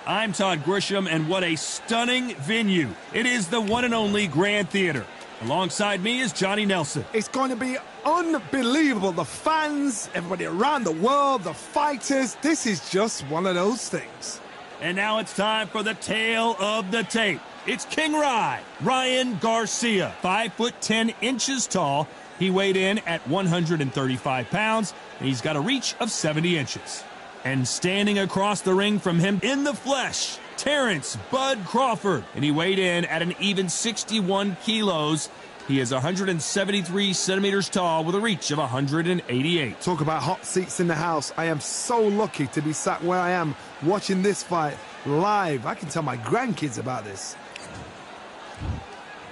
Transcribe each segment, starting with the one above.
I'm Todd Grisham, and what a stunning venue. It is the one and only Grand Theater. Alongside me is Johnny Nelson. It's going to be unbelievable. The fans, everybody around the world, the fighters. This is just one of those things. And now it's time for the tale of the tape. It's King Ryan Garcia, 5'10" tall. He weighed in at 135 pounds, and he's got a reach of 70 inches. And standing across the ring from him in the flesh, Terrence Bud Crawford. And he weighed in at an even 61 kilos. He is 173 centimeters tall with a reach of 188. Talk about hot seats in the house. I am so lucky to be sat where I am watching this fight live. I can tell my grandkids about this.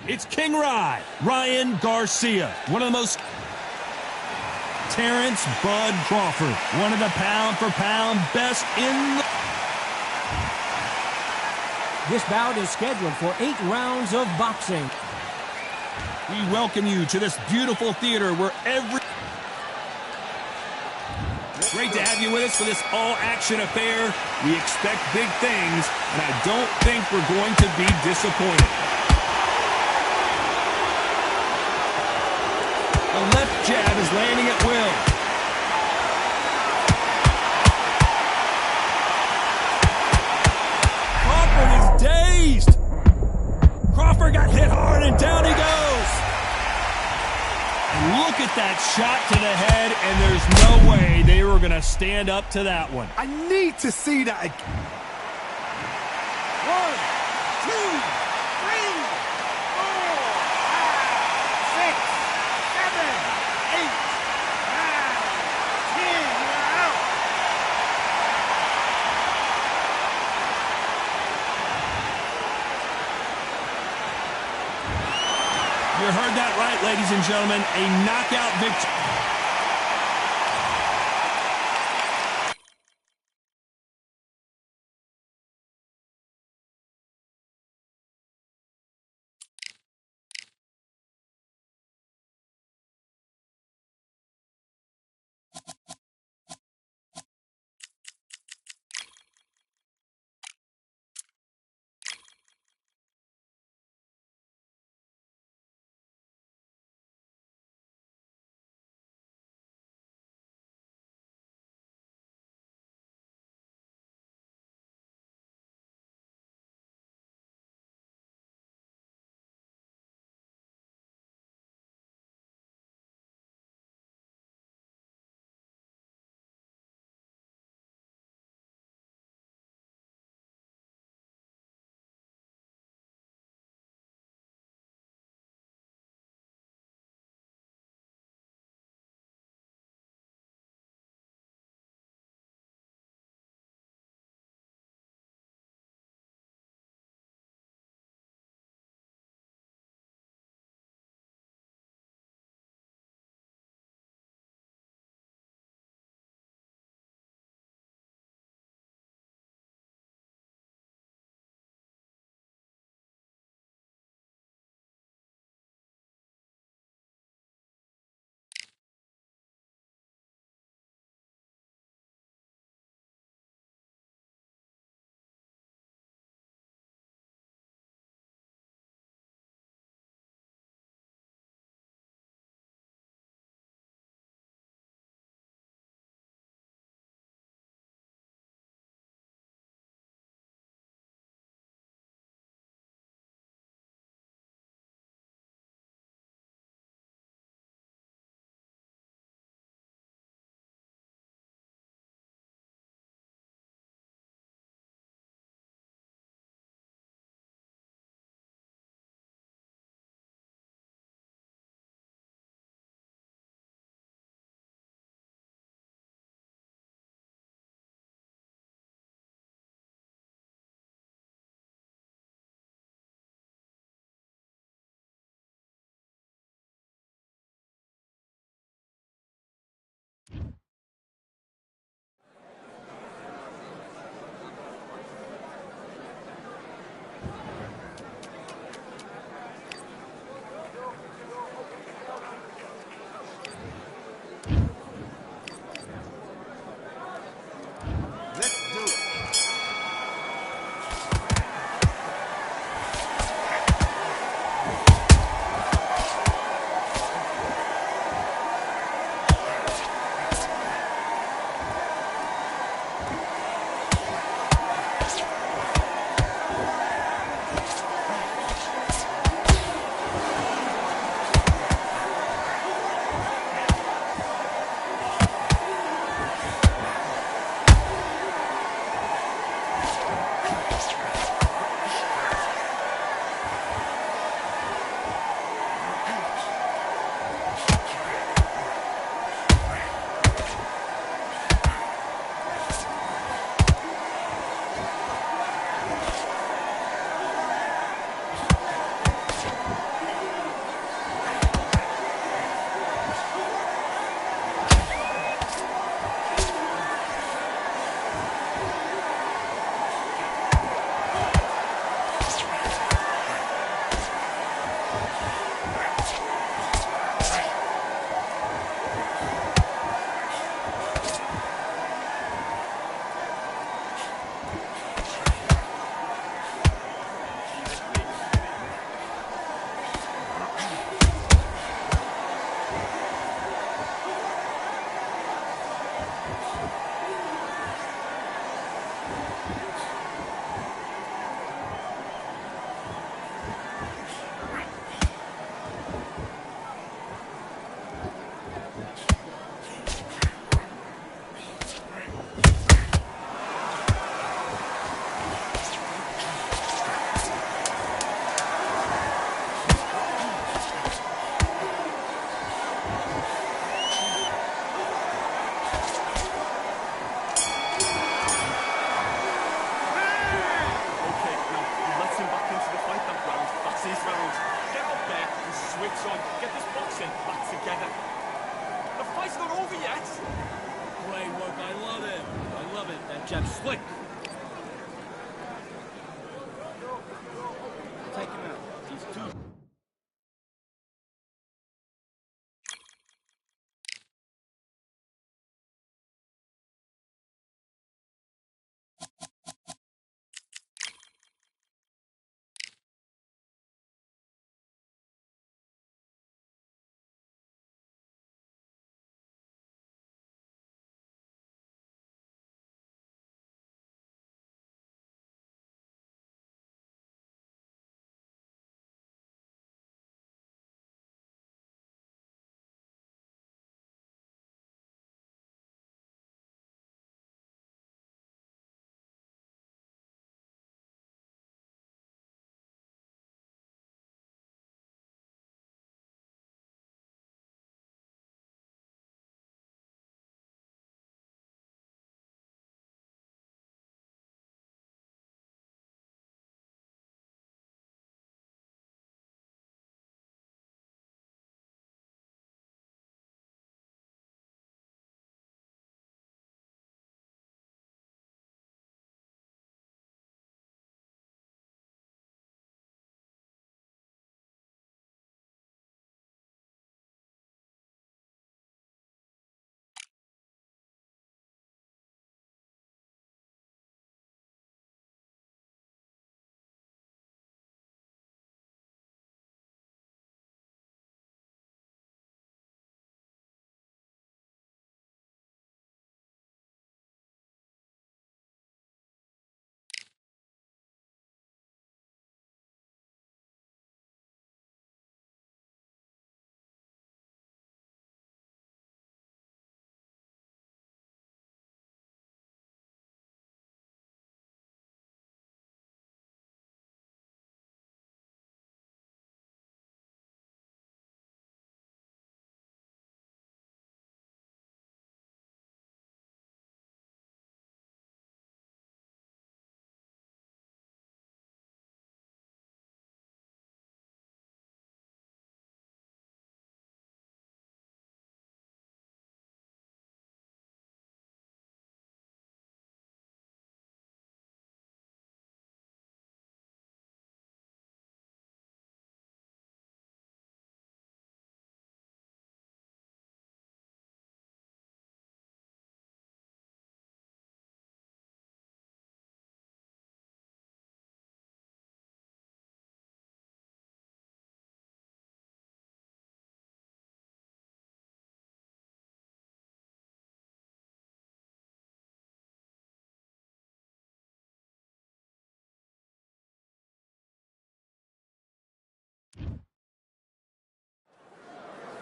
It's King Ryan Garcia, one of the most... Terrence Bud Crawford, one of the pound-for-pound best in the... This bout is scheduled for 8 rounds of boxing. We welcome you to this beautiful theater where every... Great to have you with us for this all-action affair. We expect big things, and I don't think we're going to be disappointed. The left jab is landing at will. Crawford is dazed. Crawford got hit hard, and down he goes. And look at that shot to the head, and there's no way they were going to stand up to that one. I need to see that again. 1, 2, 3, 4, 5, 6, 7, 8, 9, 10. You're out. You heard that right, ladies and gentlemen. A knockout victory.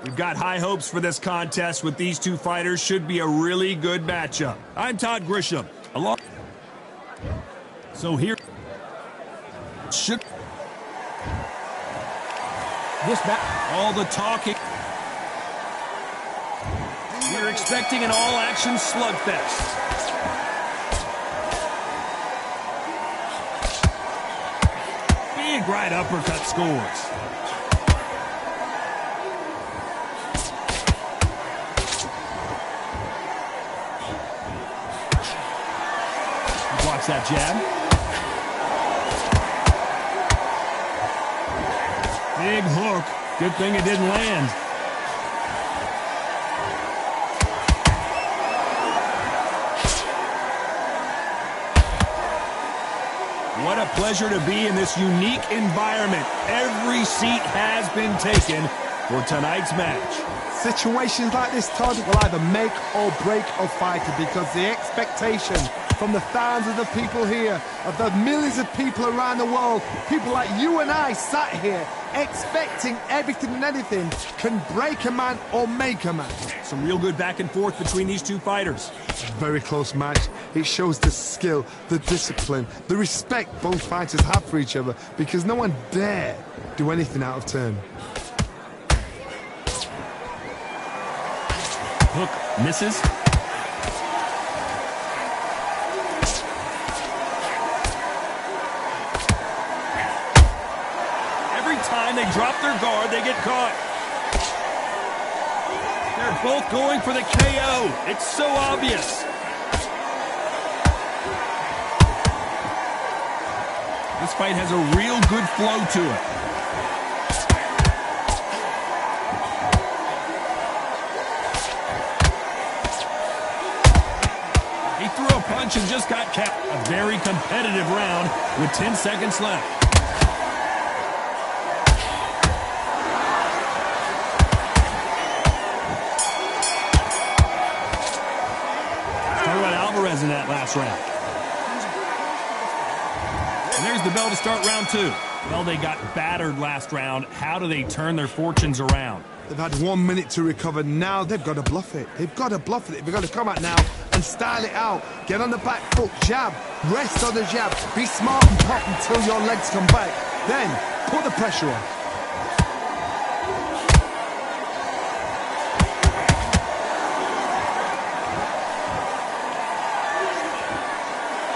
We've got high hopes for this contest with these two fighters. Should be a really good matchup. I'm Todd Grisham. So here should This all the talking. We're expecting an all-action slugfest. Big right uppercut scores. Watch that jab. Big hook. Good thing it didn't land. What a pleasure to be in this unique environment. Every seat has been taken for tonight's match. Situations like this, Todd, will either make or break a fighter because the expectation from the thousands of people here, of the millions of people around the world, people like you and I sat here expecting everything and anything, can break a man or make a man. Some real good back and forth between these two fighters. Very close match. It shows the skill, the discipline, the respect both fighters have for each other because no one dare do anything out of turn. Hook misses. Every time they drop their guard, they get caught. They're both going for the KO. It's so obvious. This fight has a real good flow to it. He threw a punch and just got capped. A very competitive round with 10 seconds left. Talk about Alvarez in that last round. And there's the bell to start round two. Well, they got battered last round. How do they turn their fortunes around? They've had 1 minute to recover. Now they've got to bluff it. They've got to bluff it. They've got to come out now and style it out. Get on the back foot, jab, rest on the jab. Be smart and pop until your legs come back. Then put the pressure on.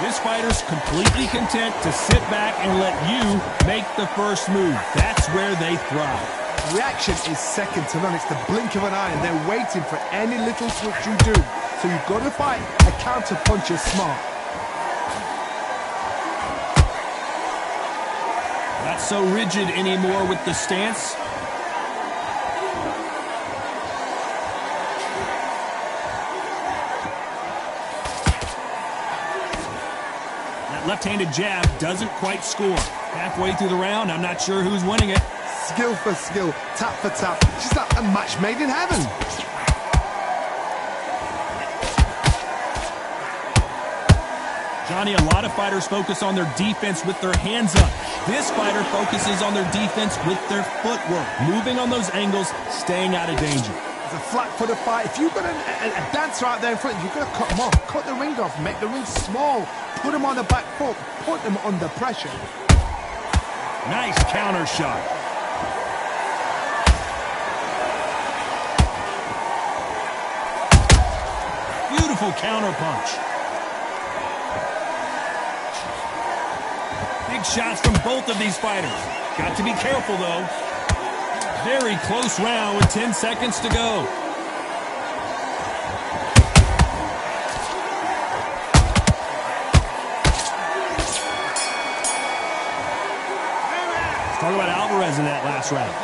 This fighter's completely content to sit back and let you make the first move. That's where they thrive. Reaction is second to none. It's the blink of an eye, and they're waiting for any little switch you do. So you've got to fight a counter puncher smart. Not so rigid anymore with the stance. That left-handed jab doesn't quite score. Halfway through the round, I'm not sure who's winning it. Skill for skill, tap for tap. She's like a match made in heaven. Johnny, a lot of fighters focus on their defense with their hands up. This fighter focuses on their defense with their footwork, moving on those angles, staying out of danger. It's a flat-footed fight. If you've got a dancer out there in front, you've got to cut them off. Cut the ring off, make the ring small. Put them on the back foot, put them under pressure. Nice counter shot. Beautiful counter punch. Big shots from both of these fighters. Got to be careful, though. Very close round with 10 seconds to go. Let's talk about Alvarez in that last round.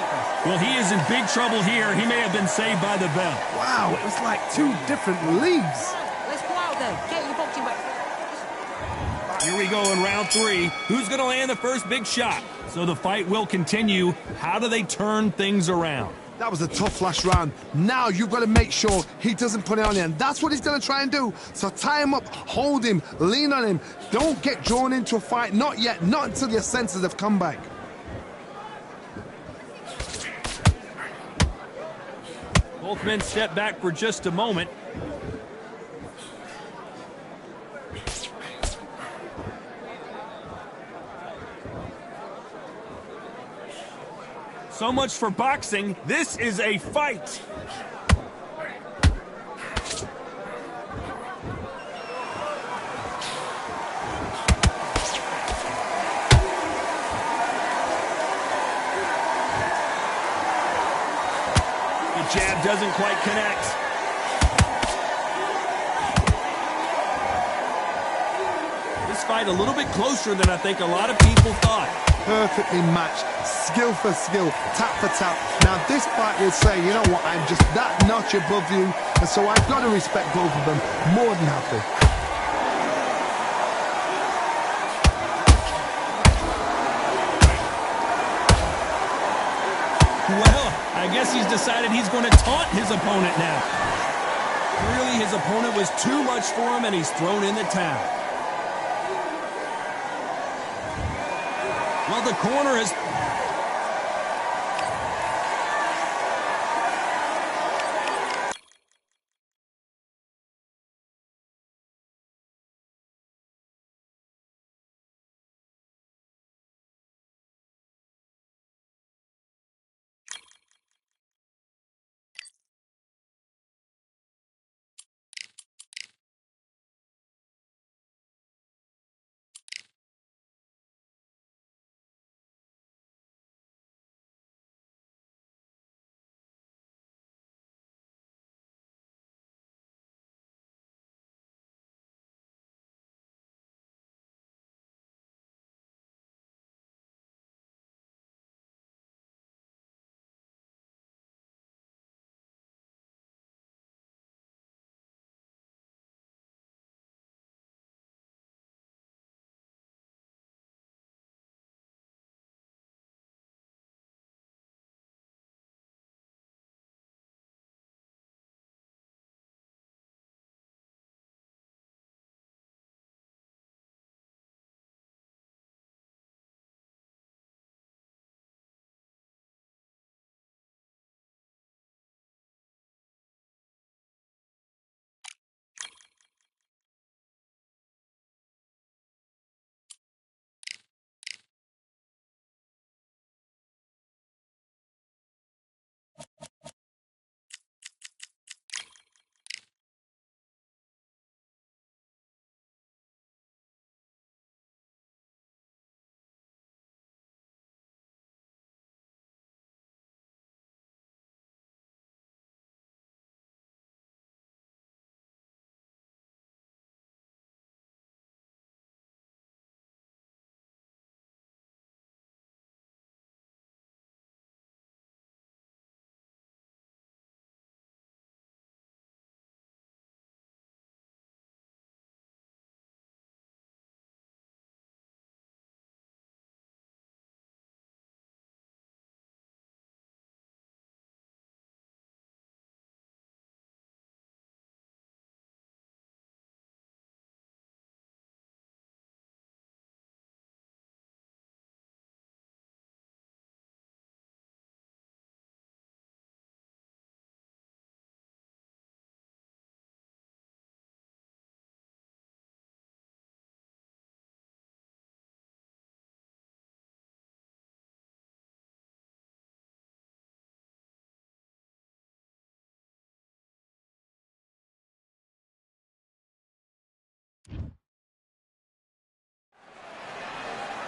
Well, he is in big trouble here. He may have been saved by the bell. Wow, it was like two different leagues. Let's go out there. Get your boxing back. Here we go in round three. Who's going to land the first big shot? So the fight will continue. How do they turn things around? That was a tough last round. Now you've got to make sure he doesn't put it on you, and that's what he's going to try and do. So tie him up, hold him, lean on him. Don't get drawn into a fight. Not yet. Not until your senses have come back. Both men step back for just a moment. So much for boxing. This is a fight. The jab doesn't quite connect. This fight a little bit closer than I think a lot of people thought. Perfectly matched, skill for skill, tap for tap. Now this fight will say, you know what, I'm just that notch above you, and so I've got to respect both of them more than happy. Well, I I guess he's decided he's going to taunt his opponent now. Clearly his opponent was too much for him, and he's thrown in the towel. Well, the corner is...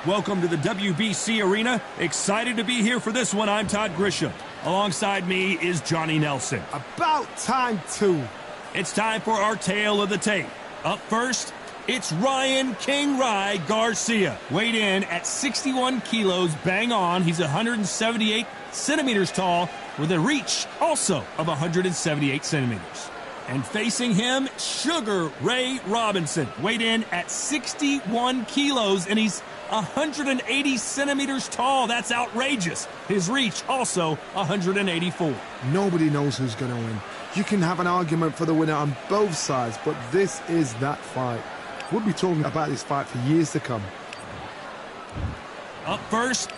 Welcome to the WBC Arena. Excited to be here for this one. I'm Todd Grisham. Alongside me is Johnny Nelson. About time, too. It's time for our tale of the tape. Up first, it's Ryan King Rye Garcia. Weighed in at 61 kilos, bang on. He's 178 centimeters tall with a reach also of 178 centimeters. And facing him, Sugar Ray Robinson. Weighed in at 61 kilos, and he's 180 centimeters tall. That's outrageous. His reach also 184. Nobody knows who's going to win. You can have an argument for the winner on both sides, but this is that fight. We'll be talking about this fight for years to come. Up first,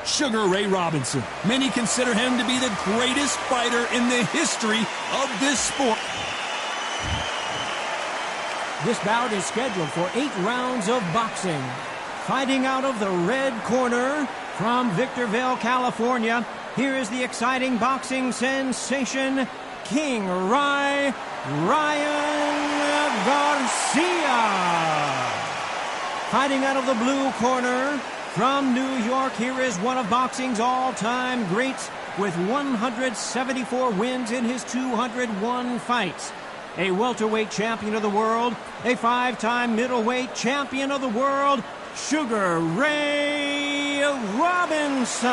Sugar Ray Robinson. Many consider him to be the greatest fighter in the history of this sport. This bout is scheduled for 8 rounds of boxing. Fighting out of the red corner from Victorville, California, here is the exciting boxing sensation, King Rye, Ryan Garcia. Fighting out of the blue corner from New York, here is one of boxing's all-time greats with 174 wins in his 201 fights. A welterweight champion of the world, a 5-time middleweight champion of the world, Sugar Ray Robinson.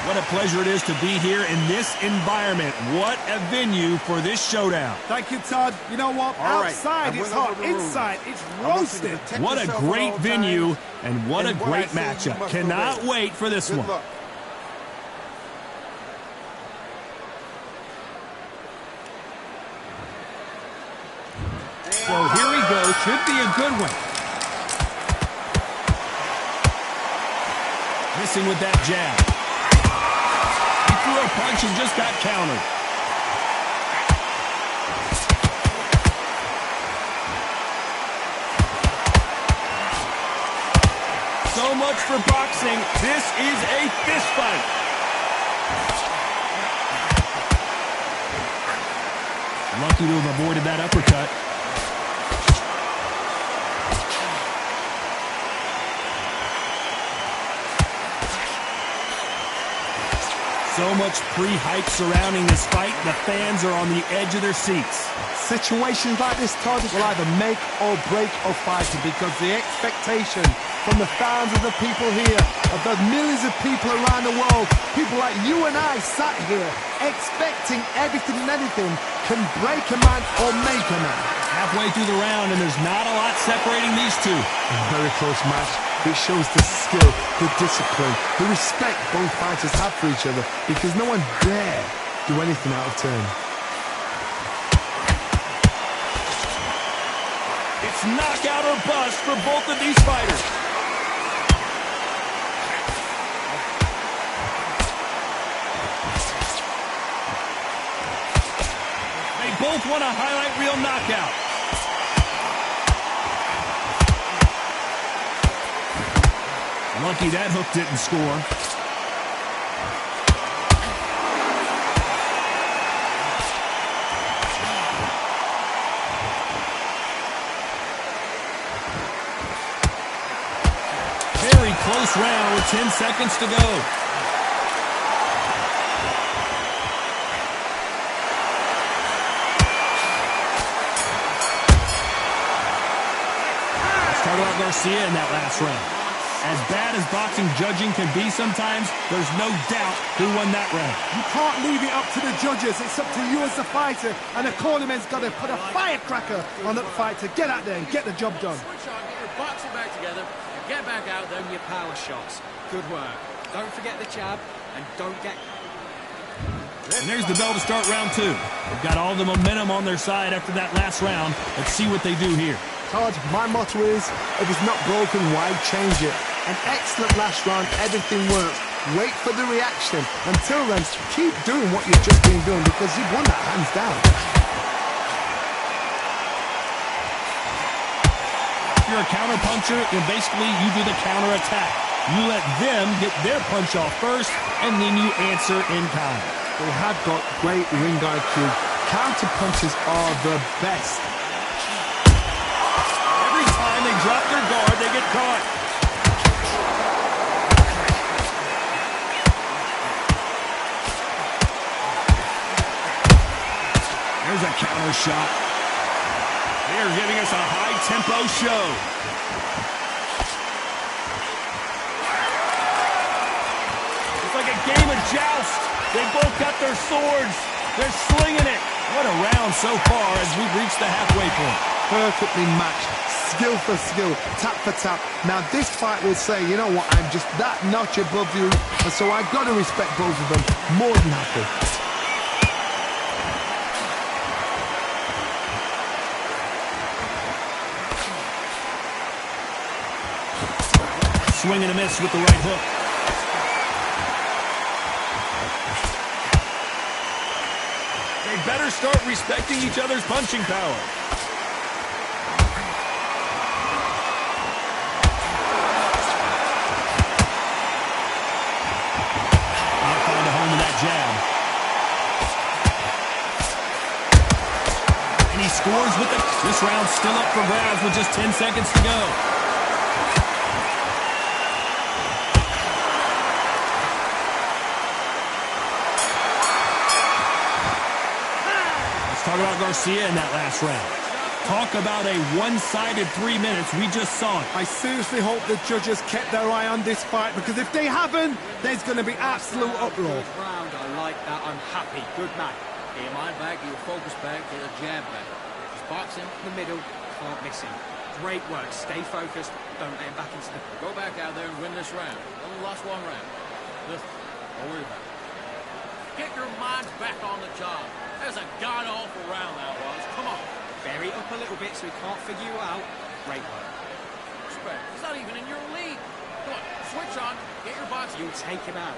What a pleasure it is to be here in this environment. What a venue for this showdown. Thank you, Todd. You know what? Outside it's hot. Inside it's roasted. What a great venue and what a great matchup. Cannot wait for this one. So here he goes. Should be a good one. Missing with that jab. He threw a punch and just got countered. So much for boxing. This is a fist fight. Lucky to have avoided that uppercut. So much pre-hype surrounding this fight. The fans are on the edge of their seats. Situations like this, Todd, will either make or break a fighter because the expectation from the fans of the people here, of the millions of people around the world, people like you and I sat here expecting everything and anything, can break a man or make a man. Halfway through the round, and there's not a lot separating these two. A very close match. It shows the skill, the discipline, the respect both fighters have for each other because no one dare do anything out of turn. It's knockout or bust for both of these fighters. They both want a highlight reel knockout. Lucky that hook didn't score. Very close round with 10 seconds to go. Started out Garcia in that last round. As bad as boxing judging can be sometimes, there's no doubt who won that round. You can't leave it up to the judges. It's up to you as the fighter, and the cornerman's got to put a firecracker on that fight to get out there and get the job done. Switch on, get your boxing back together, and get back out there with your power shots. Good work. Don't forget the jab, and don't get... And there's the bell to start round two. They've got all the momentum on their side after that last round. Let's see what they do here. Todd, my motto is, if it's not broken, why change it? An excellent last round, everything works. Wait for the reaction. Until then, keep doing what you've just been doing because you've won that hands down. If you're a counter puncher, then basically you do the counter attack. You let them get their punch off first, and then you answer in kind. They have got great ring IQ. Counter punches are the best. Every time they drop their guard, they get caught. There's a counter shot. They're giving us a high-tempo show. It's like a game of joust. They both got their swords. They're slinging it. What a round so far as we've reached the halfway point. Perfectly matched. Skill for skill. Tap for tap. Now this fight will say, you know what, I'm just that notch above you. And so I've got to respect both of them. More than happy. Swing and a miss with the right hook. They better start respecting each other's punching power. Can't find a home in that jab. And he scores with it. This round's still up for grabs with just 10 seconds to go. Talk about Garcia in that last round. Talk about a one-sided 3 minutes. We just saw it. I seriously hope the judges kept their eye on this fight because if they haven't, there's going to be absolute uproar. Round, I like that. I'm happy. Good man. Get your mind back, get your focus back, get a jab back. Just box him in the middle, can't miss him. Great work. Stay focused. Don't let him back into the... Go back out there and win this round. Only lost one round. Listen, don't worry about it. Get your minds back on the job. That was a god-awful round that was. Come on. Very up a little bit so he can't figure you out. Great work. Respect. He's not even in your league. Come on, switch on. Get your box. You'll take him out.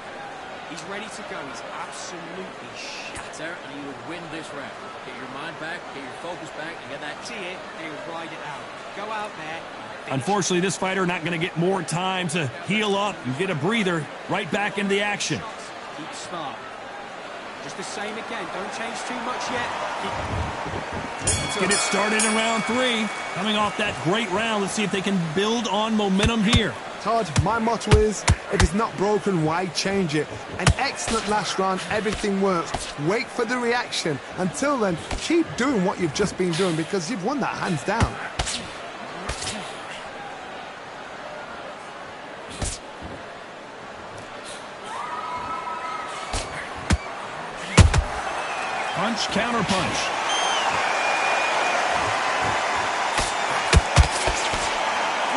He's ready to go. He's absolutely There, and he would win this round. Get your mind back, get your focus back, and get that. see it, and he'll ride it out. Go out there. Unfortunately, this fighter not going to get more time to heal up and get a breather. Right back into the action. Keep smart. Just the same again. Don't change too much yet. Let's get it started in round 3. Coming off that great round, let's see if they can build on momentum here. Todd, my motto is, if it's not broken, why change it? An excellent last round, everything works. Wait for the reaction. Until then, keep doing what you've just been doing because you've won that hands down. Punch, counter punch.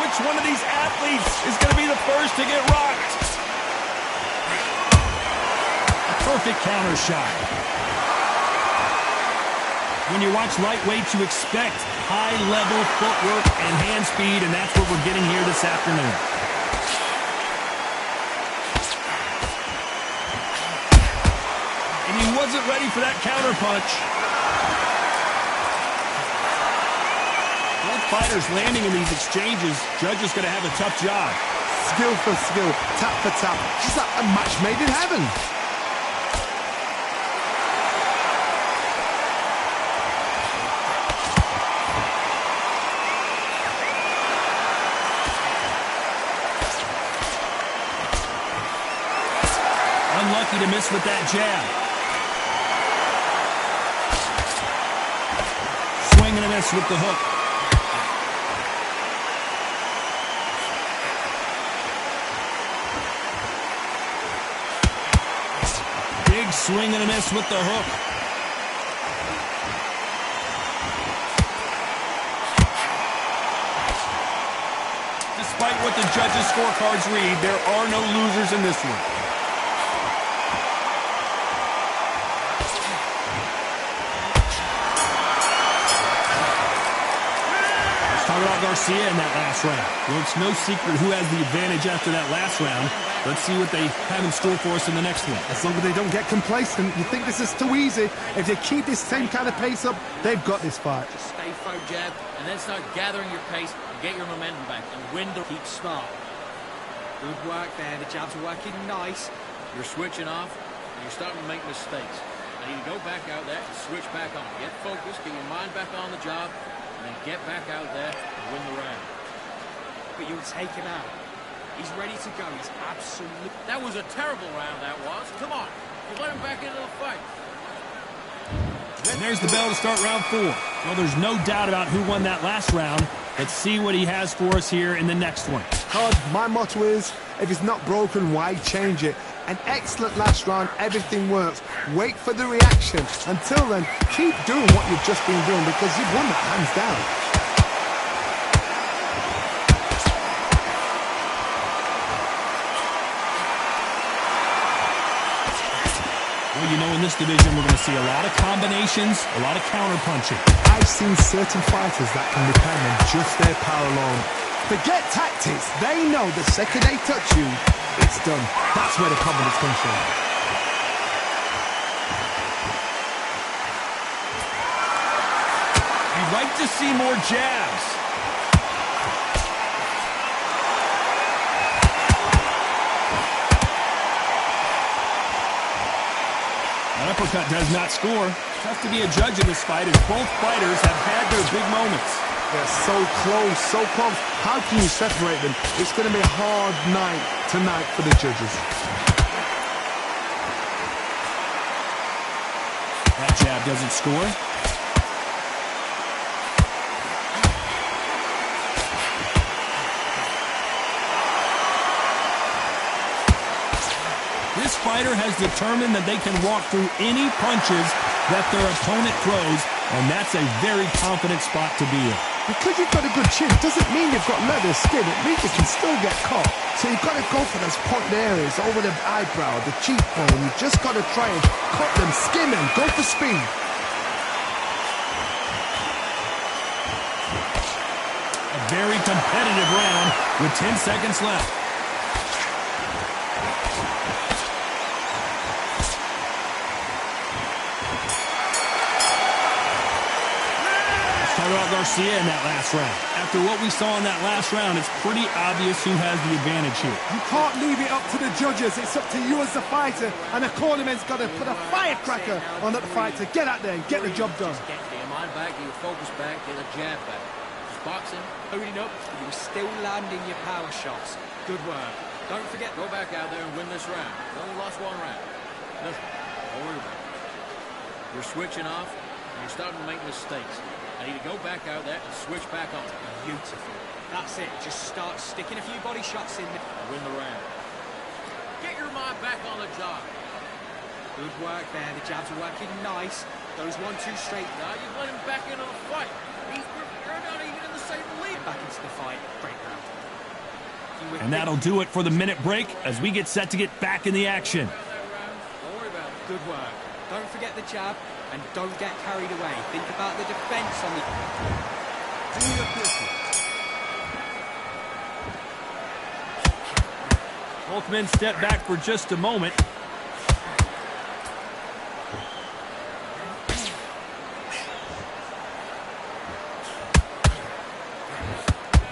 Which one of these athletes is going to be the first to get rocked? A perfect counter shot. When you watch lightweights, you expect high-level footwork and hand speed, and that's what we're getting here this afternoon. And he wasn't ready for that counter punch. Both fighters landing in these exchanges. Judge is going to have a tough job. Skill for skill, tap for tap. It's like a match made in heaven. Unlucky to miss with that jab. Swing and a miss with the hook. Big swing and a miss with the hook. Despite what the judges' scorecards read, there are no losers in this one. About Garcia in that last round. Well, it's no secret who has the advantage after that last round. Let's see what they have in store for us in the next one. As long as they don't get complacent, you think this is too easy. If they keep this same kind of pace up, they've got this fight. Just stay focused, jab, and then start gathering your pace and get your momentum back and win the. Keep smart. Good work there. The jabs are working nice. You're switching off, and you're starting to make mistakes. I need to go back out there and switch back on. Get focused, get your mind back on the job, and then get back out there and win the round. But you'll take him out. He's ready to go. He's absolutely... That was a terrible round, that was. Come on. You let him back into the fight. And there's the bell to start round 4. Well, there's no doubt about who won that last round. Let's see what he has for us here in the next one. Todd, my motto is, if it's not broken, why change it? An excellent last round, everything works. Wait for the reaction. Until then, keep doing what you've just been doing because you've won that hands down. Well, you know, in this division, we're going to see a lot of combinations, a lot of counter-punching. I've seen certain fighters that can depend on just their power alone. Forget tactics. They know the second they touch you, it's done. That's where the confidence comes from. You'd like to see more jabs. An uppercut does not score. Tough to be a judge in this fight as both fighters have had their big moments. They're so close, so close. How can you separate them? It's going to be a hard night tonight for the judges. That jab doesn't score. This fighter has determined that they can walk through any punches that their opponent throws, and that's a very confident spot to be in. Because you've got a good chin doesn't mean you've got leather skin. It means you can still get caught. So you've got to go for those pointed areas over the eyebrow, the cheekbone. You've just got to try and cut them, skim them, go for speed. very competitive round with 10 seconds left. Let's talk about Garcia in that last round. After what we saw in that last round, it's pretty obvious who has the advantage here. You can't leave it up to the judges. It's up to you as the fighter, and the cornerman's got to put a firecracker on that fighter. Get out there and get the job done. Just get your mind back, get your focus back, get a jab back. Just boxing, Owning up, you were still landing your power shots. Good work. Don't forget, go back out there and win this round. You only lost one round. Listen, don't worry about it. You're switching off, and you're starting to make mistakes. I need to go back out there and switch back on. beautiful. That's it. Just start sticking a few body shots in. Win the round. Get your mind back on the job. Good work there. The jabs are working nice. Those 1-2 straight. Now you let him back into the fight. You're not even in the same league. Back into the fight. Great round. And that'll do it for the minute break as we get set to get back in the action. Don't worry about it. Good work. Don't forget the jab and don't get carried away. Think about the defense on the... Do your business. Both men step back for just a moment.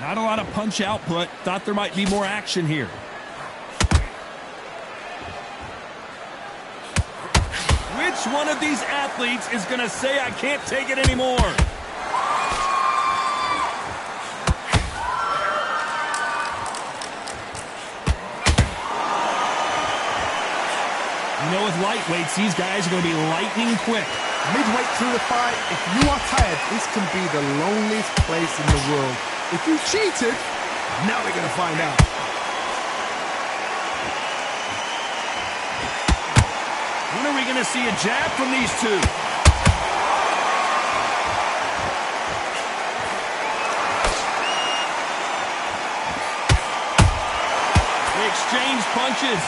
Not a lot of punch output. Thought there might be more action here. Which one of these athletes is going to say I can't take it anymore? You know, with lightweights, these guys are going to be lightning quick. Midway through the fight, if you are tired, this can be the loneliest place in the world. If you cheated, now we're going to find out. When are we going to see a jab from these two? They exchange punches.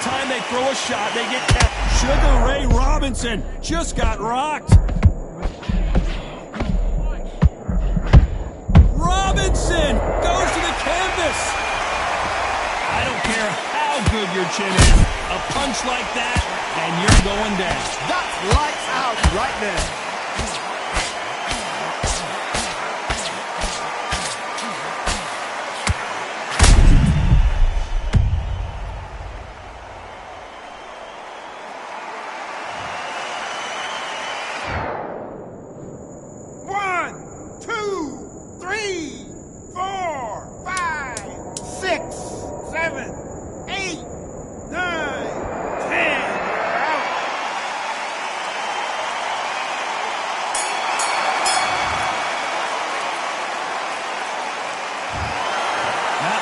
Time they throw a shot, they get capped. Sugar Ray Robinson just got rocked. Robinson goes to the canvas. I don't care how good your chin is. A punch like that, and you're going down. That's lights out right there.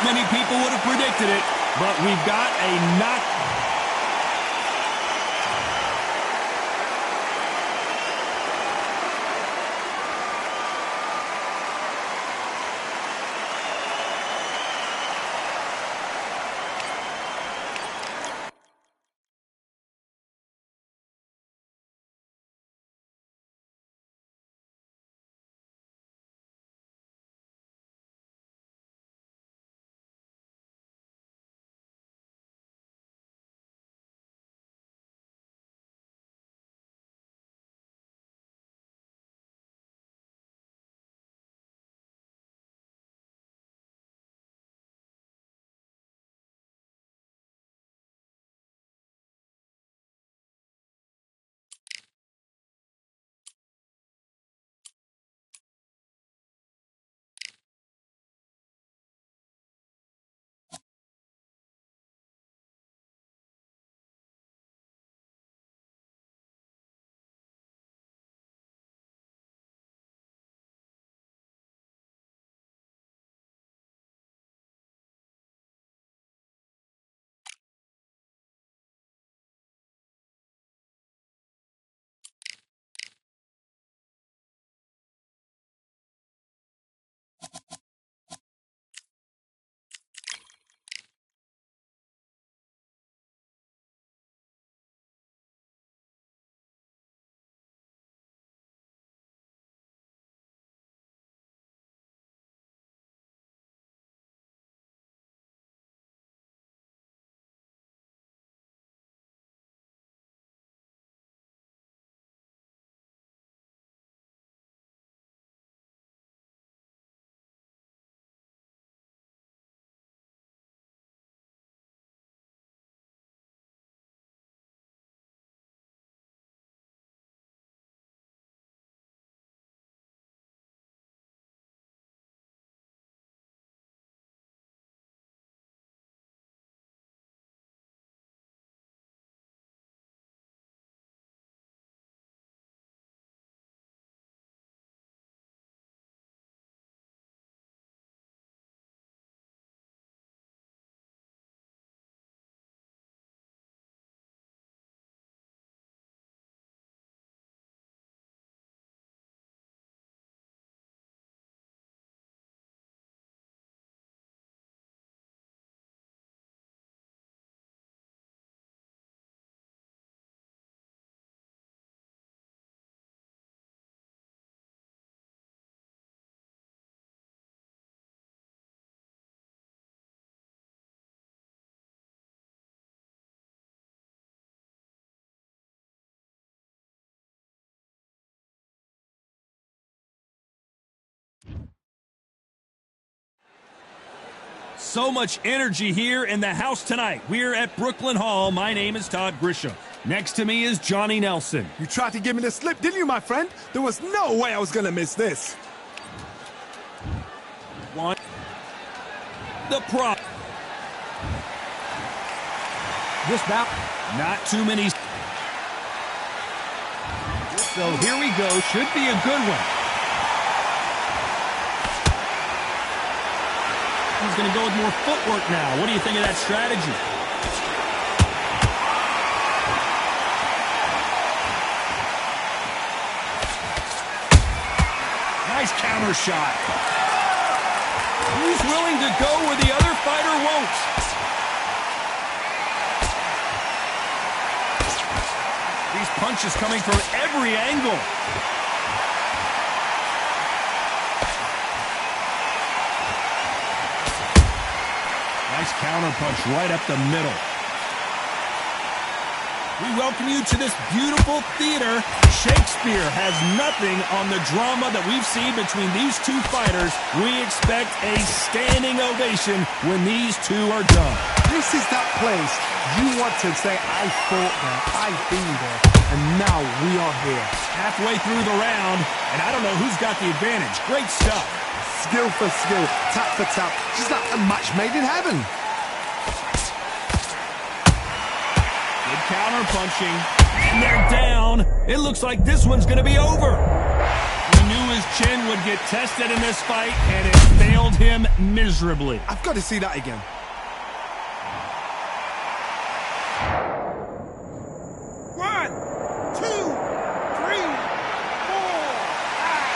Many people would have predicted it, but we've got a knock So much energy here in the house tonight. We're at Brooklyn Hall. My name is Todd Grisham. Next to me is Johnny Nelson. You tried to give me the slip, didn't you, my friend? There was no way I was going to miss this. One. The prop. This bout. Not too many. So here we go. Should be a good one. He's going to go with more footwork now. What do you think of that strategy? Nice counter shot. He's willing to go where the other fighter won't. These punches coming from every angle. Nice counter punch right up the middle. We welcome you to this beautiful theater. Shakespeare has nothing on the drama that we've seen between these two fighters. We expect a standing ovation when these two are done. This is that place you want to say, I fought there, I've been there, and now we are here. Halfway through the round, and I don't know who's got the advantage. Great stuff. Skill for skill, tap for tap, just like a match made in heaven. Good counter punching, and they're down. It looks like this one's going to be over. He knew his chin would get tested in this fight, and it failed him miserably. I've got to see that again. One, two, three, four, five.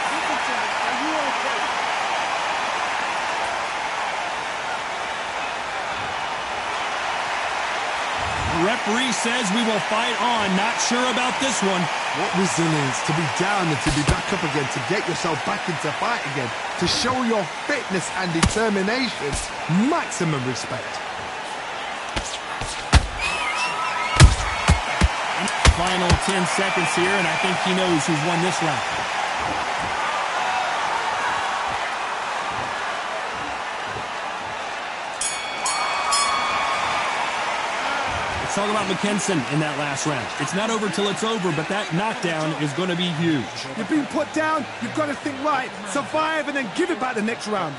Nicholson, are you okay? The referee says we will fight on. Not sure about this one. What resilience to be down and to be back up again, to get yourself back into fight again, to show your fitness and determination. Maximum respect. Final 10 seconds here, and I think he knows who's won this round. Let's talk about McKinson in that last round. It's not over till it's over, but that knockdown is going to be huge. You've been put down, you've got to think right, survive and then give it back the next round.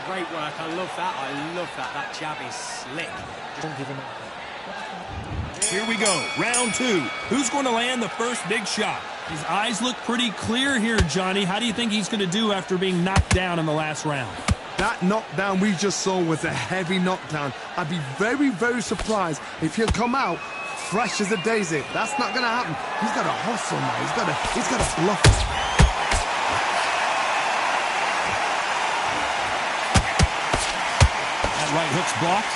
Great work. I love that. I love that. That jab is slick. Don't give him up. Here we go, round two. Who's going to land the first big shot? His eyes look pretty clear here, Johnny. How do you think he's going to do after being knocked down in the last round? That knockdown we just saw was a heavy knockdown. I'd be very, very surprised if he'll come out fresh as a daisy. That's not going to happen. He's got to hustle now. He's got to bluff it. That right hook's blocked.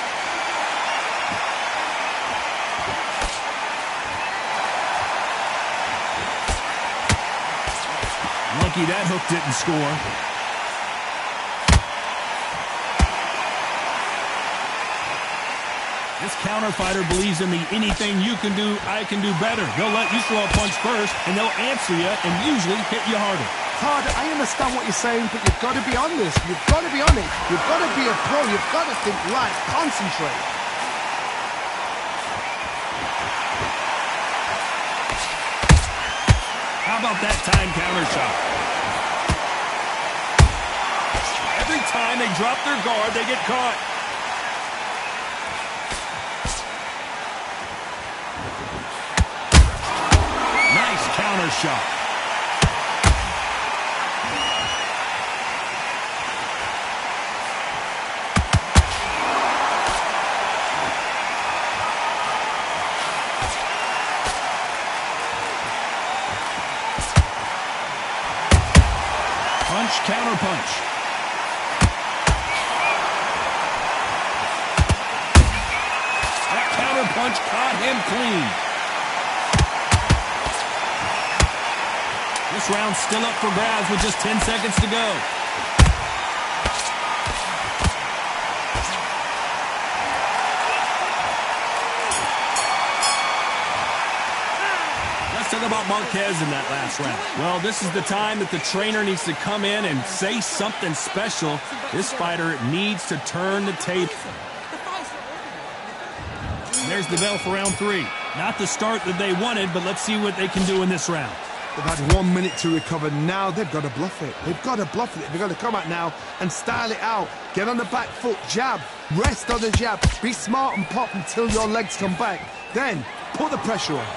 Lucky that hook didn't score. This counter fighter believes in the anything you can do, I can do better. They'll let you throw a punch first, and they'll answer you and usually hit you harder. Todd, I understand what you're saying, but you've got to be on this. You've got to be on it. You've got to be a pro. You've got to think right. Concentrate. How about that time counter shot? Every time they drop their guard, they get caught. Nice counter shot. Punch, counter punch. That counter punch caught him clean. This round's still up for grabs with just 10 seconds to go. Less Let's talk about Marquez in that last round. Well, this is the time that the trainer needs to come in and say something special. This fighter needs to turn the table. There's the bell for round 3. Not the start that they wanted, but let's see what they can do in this round. They've had 1 minute to recover. Now they've got to bluff it. They've got to bluff it. They've got to come out now and style it out. Get on the back foot, jab, rest on the jab. Be smart and pop until your legs come back. Then put the pressure on.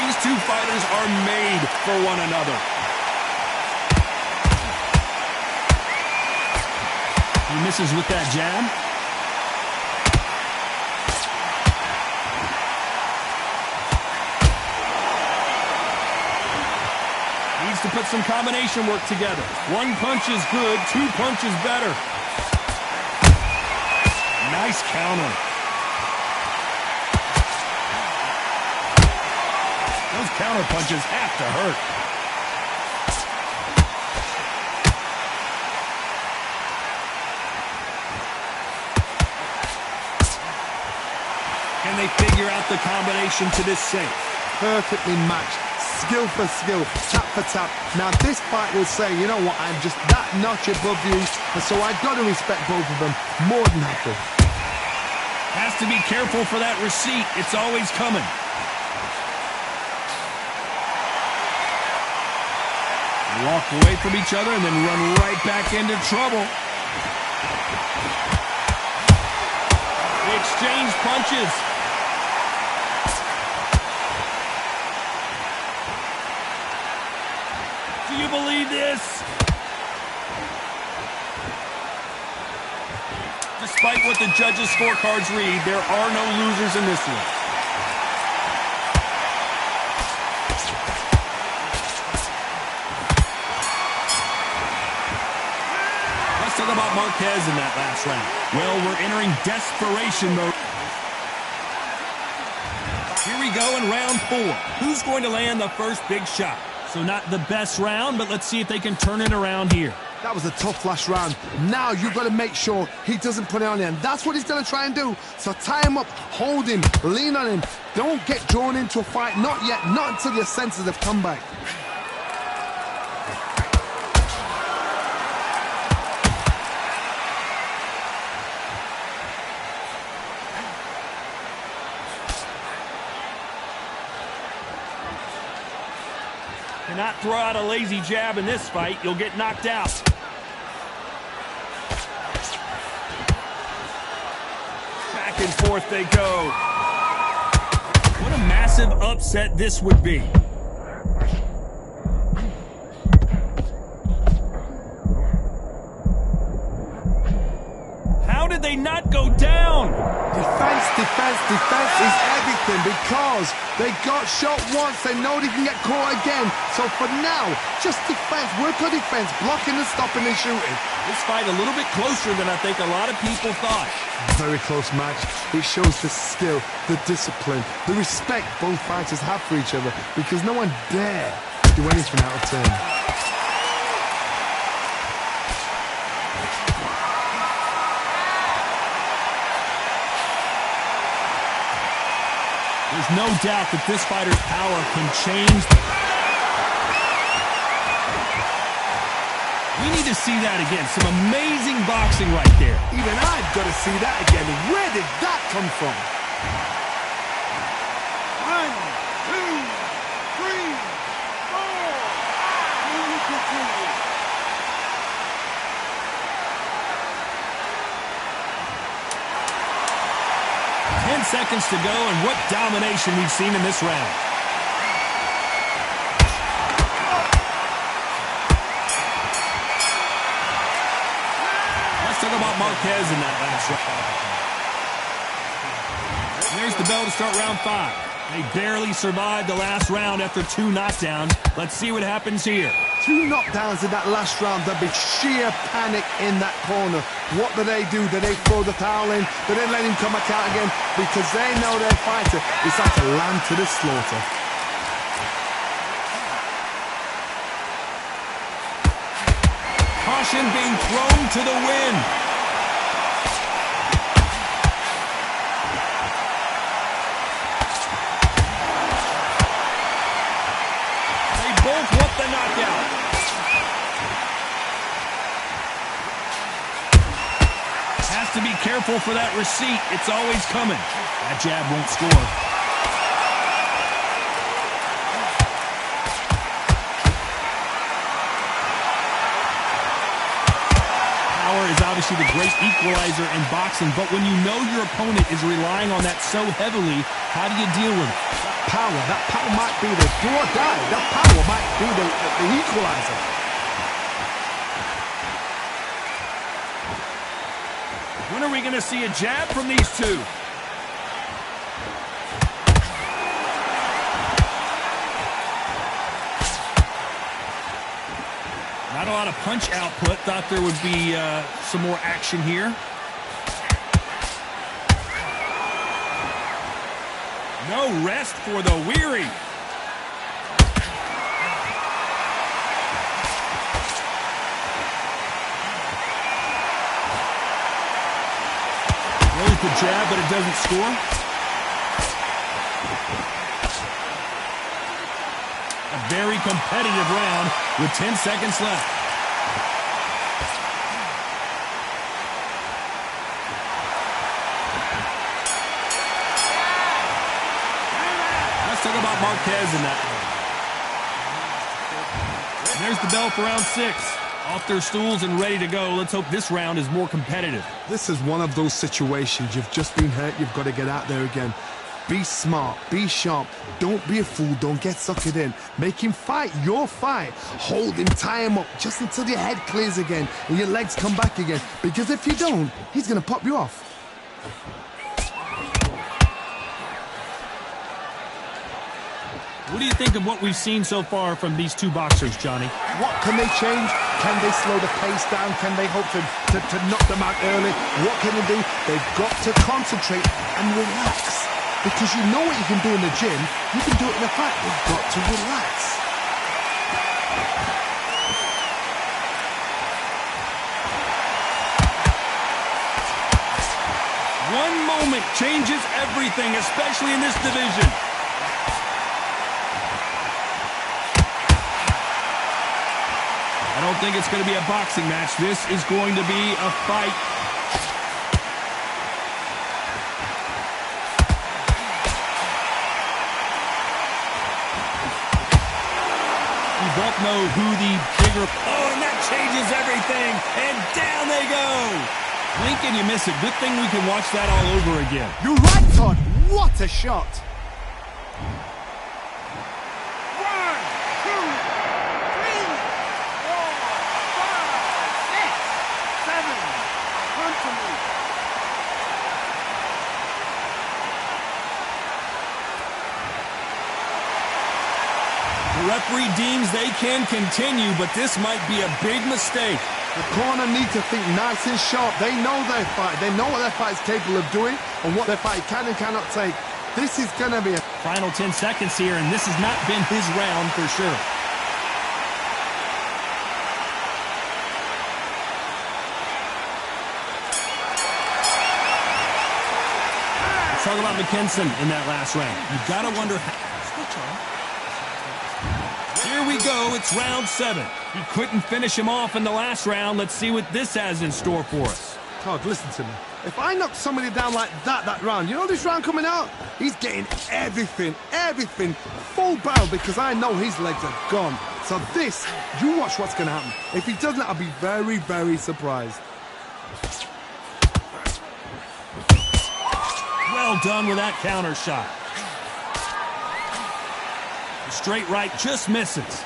These two fighters are made for one another. He misses with that jab. Needs to put some combination work together. 1 punch is good, 2 punches better. Nice counter. Those counter punches have to hurt. Can they figure out the combination to this safe? Perfectly matched. Skill for skill, tap for tap. Now this fight will say, you know what, I'm just that notch above you, and so I've got to respect both of them more than happy. Has to be careful for that receipt. It's always coming. Walk away from each other and then run right back into trouble. They exchange punches. Do you believe this? Despite what the judges' scorecards read, there are no losers in this one. Let's talk about Marquez in that last round. Well, we're entering desperation mode. Here we go in round 4. Who's going to land the first big shot? So not the best round, but let's see if they can turn it around here. That was a tough last round. Now you've got to make sure he doesn't put it on you, and that's what he's going to try and do. So tie him up, hold him, lean on him. Don't get drawn into a fight. Not yet, not until your senses have come back. Cannot throw out a lazy jab in this fight. You'll get knocked out. Back and forth they go. What a massive upset this would be. How did they not go down? Defense, defense, defense is everything because they got shot once. They know they can get caught again. So for now, just defense. Work on defense, blocking and stopping and shooting. This fight a little bit closer than I think a lot of people thought. Very close match. It shows the skill, the discipline, the respect both fighters have for each other because no one dare do anything out of turn. There's no doubt that this fighter's power can change. We need to see that again. Some amazing boxing right there. Even I've got to see that again. Where did that come from? 1, 2, 3, 4. Can we continue? 10 seconds to go, and what domination we've seen in this round. Let's talk about Marquez in that last round. There's the bell to start round 5. They barely survived the last round after 2 knockdowns. Let's see what happens here. 2 knockdowns in that last round. There'll be sheer panic in that corner. What do? Do they throw the towel in? Do they let him come back out again? Because they know their fighter is like a lamb to the slaughter. Caution being thrown to the wind. careful for that receipt. It's always coming. That jab won't score. Power is obviously the great equalizer in boxing, but when you know your opponent is relying on that so heavily, how do you deal with it? That power might be the do or die. That power might be the equalizer. When are we going to see a jab from these two? Not a lot of punch output. Thought there would be some more action here. No rest for the weary. Throws the jab, but it doesn't score. A very competitive round with 10 seconds left. Let's talk about Marquez in that one. There's the bell for round 6. Off their stools and ready to go. Let's hope this round is more competitive. This is one of those situations. You've just been hurt. You've got to get out there again. Be smart. Be sharp. Don't be a fool. Don't get suckered in. Make him fight your fight. Hold him. Tie him up just until your head clears again and your legs come back again. Because if you don't, he's going to pop you off. What do you think of what we've seen so far from these two boxers, Johnny? What can they change? Can they slow the pace down? Can they hope to knock them out early? What can they do? They've got to concentrate and relax. Because you know what you can do in the gym, you can do it in a fight. They've got to relax. One moment changes everything, especially in this division. I don't think it's going to be a boxing match. This is going to be a fight. We both know who the bigger... Oh, and that changes everything. And down they go. Blink and you miss it. Good thing we can watch that all over again. You're right, Todd. What a shot. 1, 2, 3, 4, 5, 6, 7. Come to me. The referee deems they can continue, but this might be a big mistake. The corner need to think nice and sharp. They know their fight. They know what their fight is capable of doing and what their fight can and cannot take. This is going to be a... Final 10 seconds here, and this has not been his round for sure. Let's talk about McKinson in that last round. You've got to wonder how... Here we go. It's round 7. He couldn't finish him off in the last round. Let's see what this has in store for us. Todd, listen to me. If I knock somebody down like that round, you know this round coming out? He's getting everything, full barrel because I know his legs are gone. So this, you watch what's going to happen. If he doesn't, I'll be very, very surprised. Well done with that counter shot. The straight right just misses.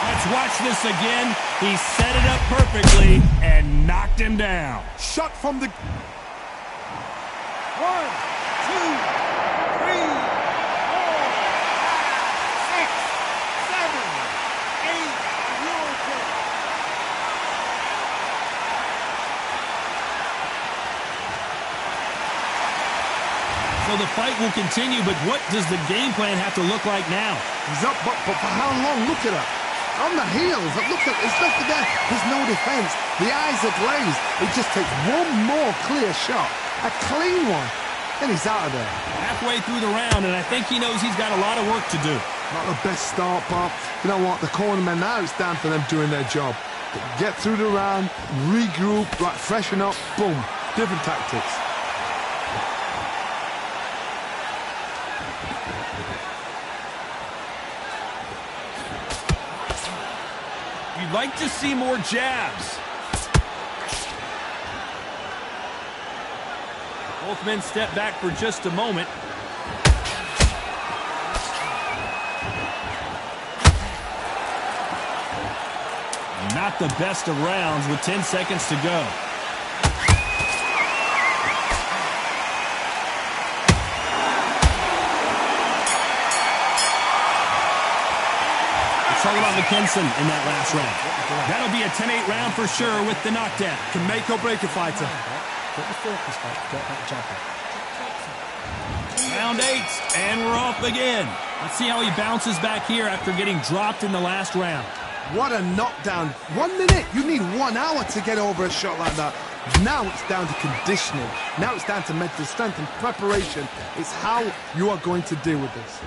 Let's watch this again. He set it up perfectly and knocked him down. Shot from the... 1, 2, 3, 4, 5, 6, 7, 8. Your turn. So the fight will continue, but what does the game plan have to look like now? He's up, but for how long? Look at her. On the heels. Look at it's left there. There's no defense. The eyes are glazed. It just takes one more clear shot. A clean one. Then he's out of there. Halfway through the round, and I think he knows he's got a lot of work to do. Not the best start, but you know what? The cornermen now, it's down to them doing their job. Get through the round, regroup, right, freshen up, boom. Different tactics. You'd like to see more jabs. Both men step back for just a moment. Not the best of rounds with 10 seconds to go. It's all about McKinson in that last round. That'll be a 10-8 round for sure with the knockdown. Can make or break a fighter. Get the focus back, get that jab back. Round 8, and we're off again. Let's see how he bounces back here after getting dropped in the last round. What a knockdown. 1 minute. You need 1 hour to get over a shot like that. Now it's down to conditioning. Now it's down to mental strength and preparation. It's how you are going to deal with this.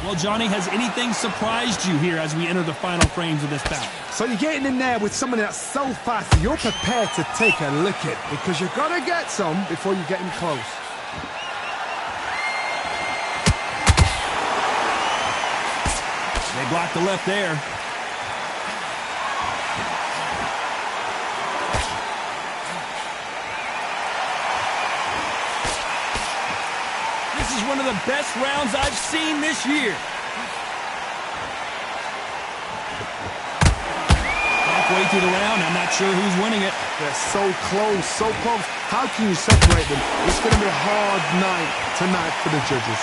Well, Johnny, has anything surprised you here as we enter the final frames of this bout? So you're getting in there with somebody that's so fast, you're prepared to take a licking because you've got to get some before you get him close. They blocked the left there. This is one of the best rounds I've seen this year. Halfway through the round, I'm not sure who's winning it. They're so close, so close. How can you separate them? It's going to be a hard night tonight for the judges.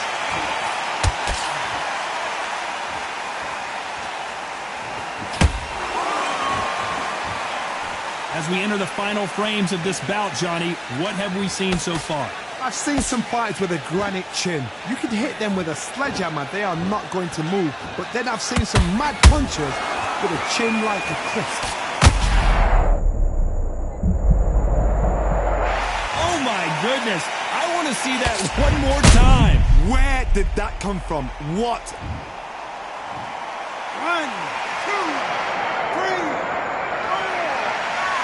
As we enter the final frames of this bout, Johnny, what have we seen so far? I've seen some fighters with a granite chin. You can hit them with a sledgehammer, they are not going to move. But then I've seen some mad punchers with a chin like a crisp. Oh my goodness, I want to see that one more time. Where did that come from? What? 1, 2, 3, 4, 5,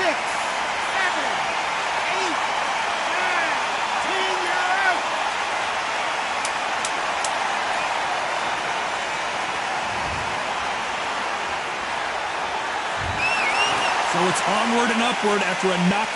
6, 7, 8, 9, 10, you're out. So it's onward and upward after a knock.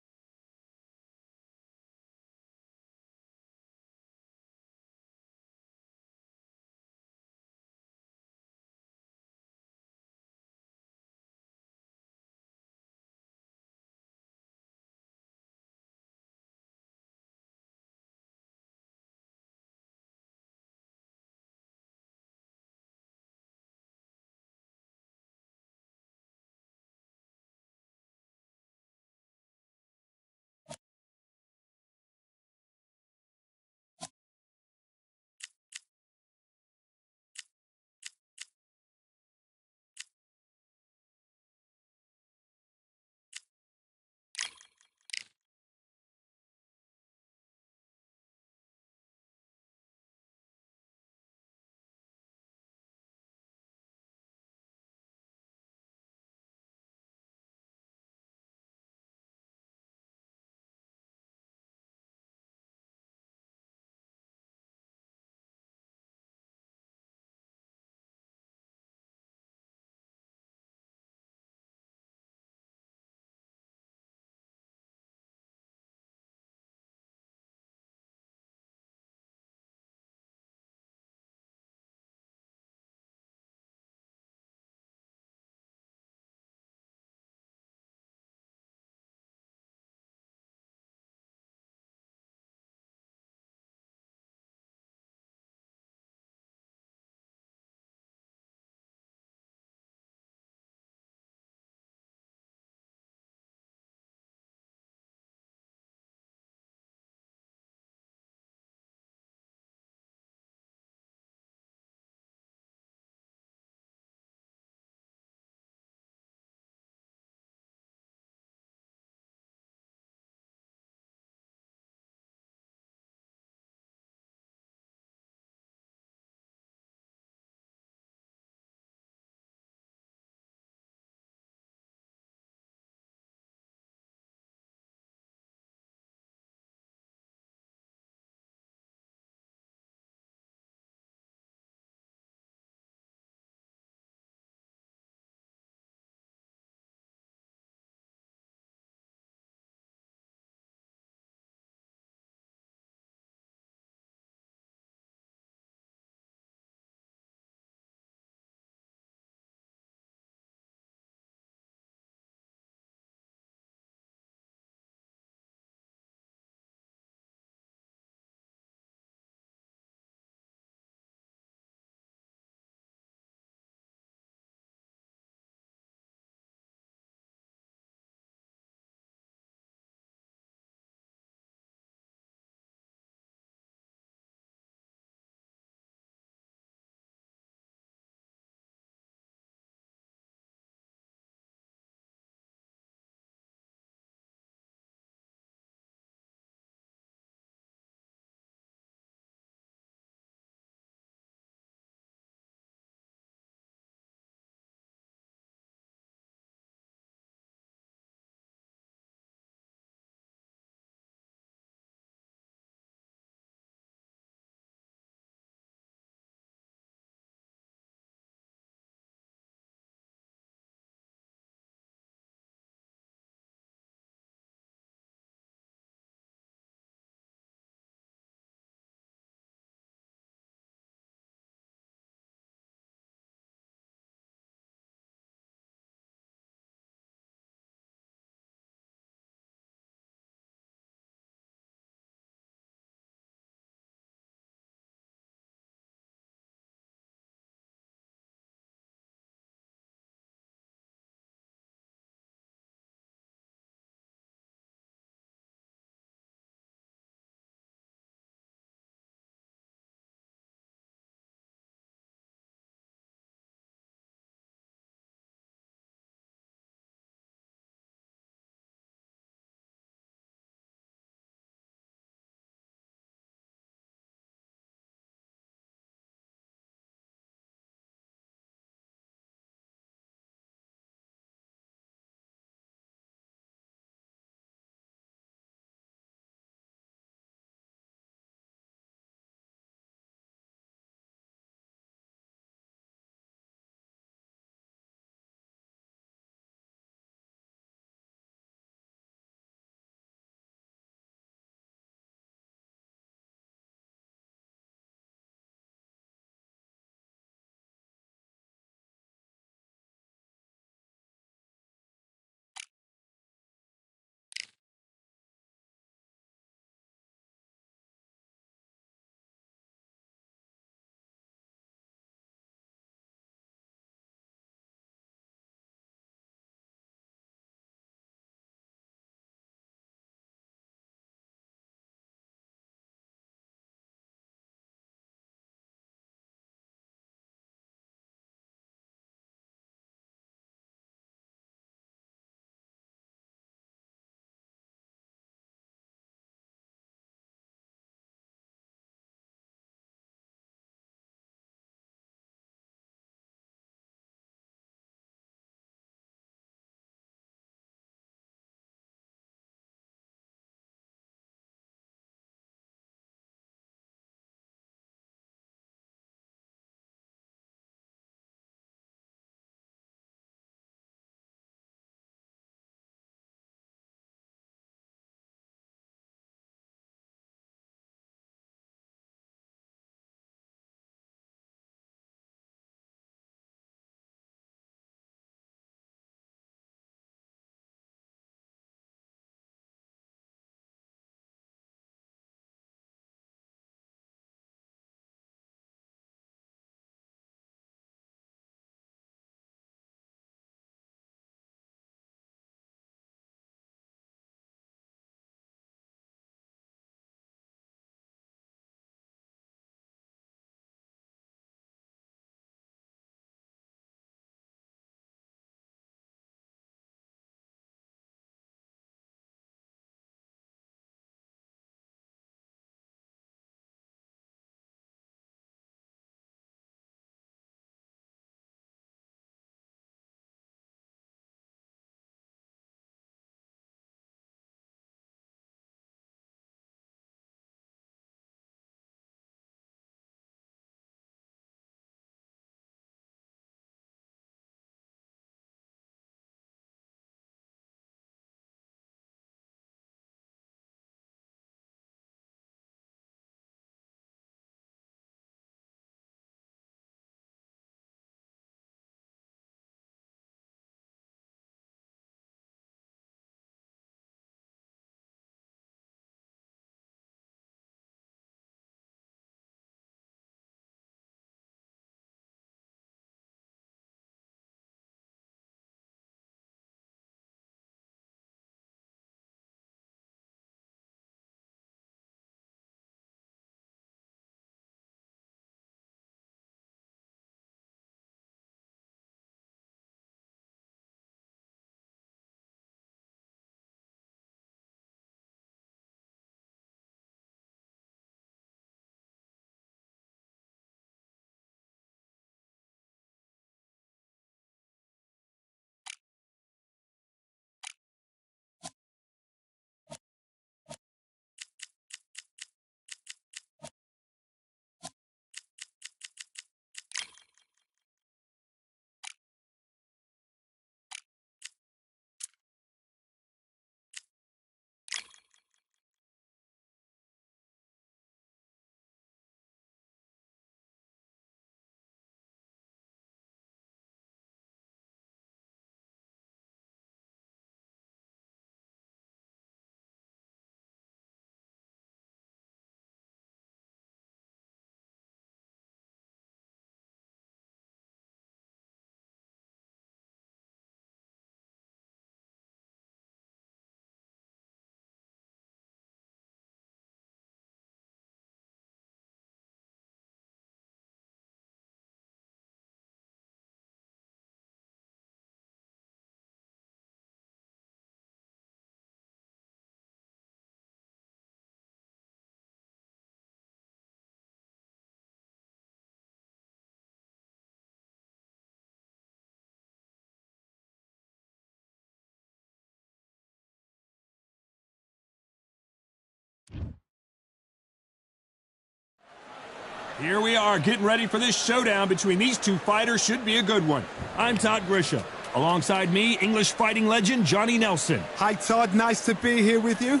Here we are, getting ready for this showdown between these two fighters. Should be a good one. I'm Todd Grisham. Alongside me, English fighting legend Johnny Nelson. Hi, Todd. Nice to be here with you.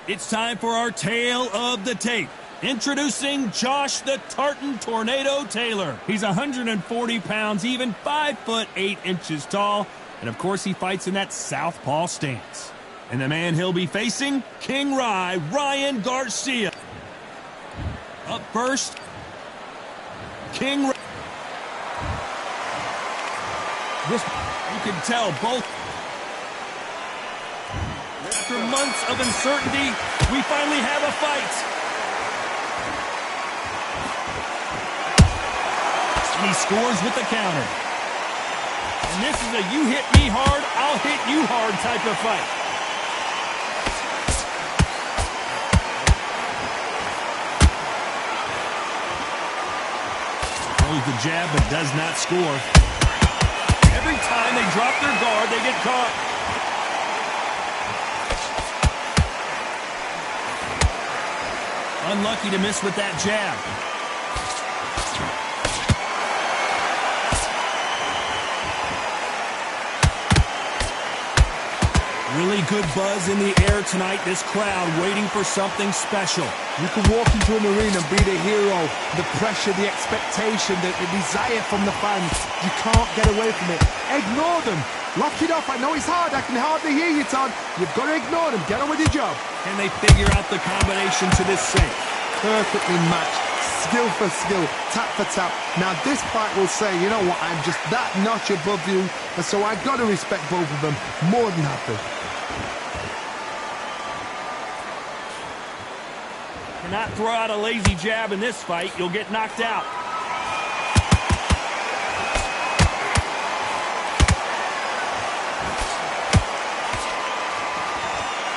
It's time for our tale of the tape. Introducing Josh the Tartan Tornado Taylor. He's 140 pounds, even 5 foot 8 inches tall. And of course, he fights in that southpaw stance. And the man he'll be facing, King Ryan Garcia. Up first, King Rye. You can tell both. After months of uncertainty, we finally have a fight. And he scores with the counter. And this is a you hit me hard, I'll hit you hard type of fight. Throws the jab but does not score. Every time they drop their guard, they get caught. Unlucky to miss with that jab. Really good buzz in the air tonight. This crowd waiting for something special. You can walk into an arena and be the hero. The pressure, the expectation, the desire from the fans. You can't get away from it. Ignore them. Lock it off. I know it's hard. I can hardly hear you, Todd. You've got to ignore them. Get on with your job. Can they figure out the combination to this sink? Perfectly matched. Skill for skill. Tap for tap. Now this fight will say, you know what, I'm just that notch above you. And so I've got to respect both of them. More than happy. Cannot throw out a lazy jab in this fight. You'll get knocked out.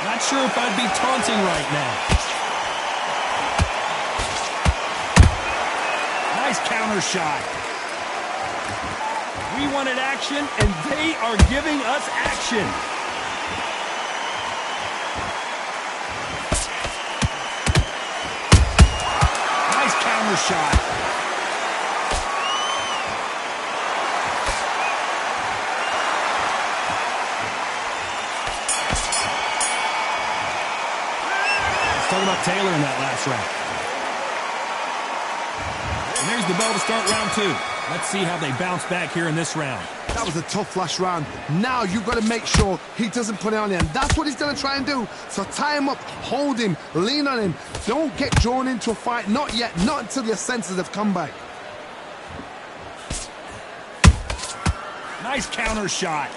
Not sure if I'd be taunting right now. Nice counter shot. We wanted action, and they are giving us action. Shot. Let's talk about Taylor in that last round. And there's the bell to start round 2. Let's see how they bounce back here in this round. That was a tough last round. Now you've got to make sure he doesn't put it on you, and that's what he's going to try and do. So tie him up, hold him, lean on him. Don't get drawn into a fight. Not yet. Not until your senses have come back. Nice counter shot.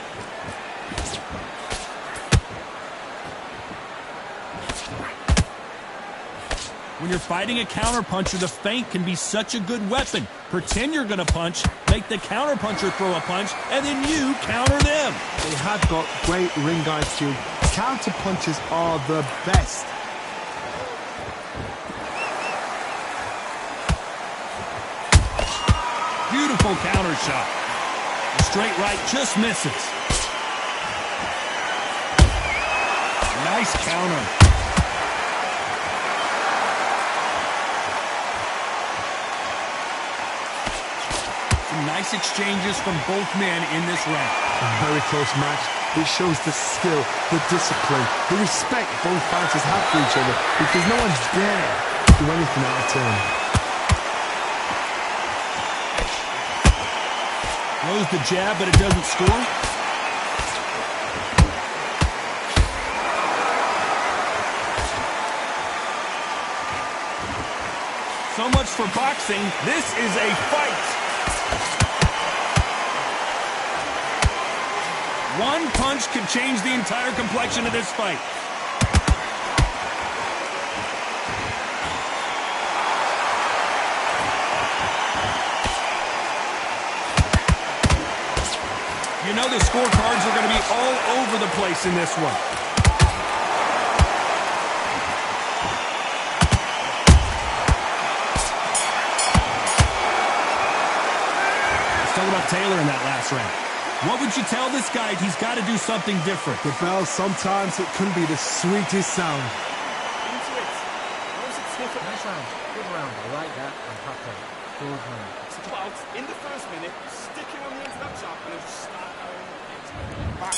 When you're fighting a counterpuncher, the feint can be such a good weapon. Pretend you're going to punch, make the counterpuncher throw a punch, and then you counter them. They have got great ring IQ. Counterpunches are the best. Beautiful counter shot. The straight right just misses. Nice counter. Nice exchanges from both men in this round. A very close match. It shows the skill, the discipline, the respect both fighters have for each other, because no one's dare do anything out of turn. Throws the jab, but it doesn't score. So much for boxing. This is a fight. One punch could change the entire complexion of this fight. You know the scorecards are going to be all over the place in this one. Let's talk about Taylor in that last round. What would you tell this guy? He's got to do something different. The bell, sometimes it can be the sweetest sound. Into it. Nice round. Good round. I like that. I'm happy. Good man. Well, in the first minute, sticking on the end of that jab and then just start going.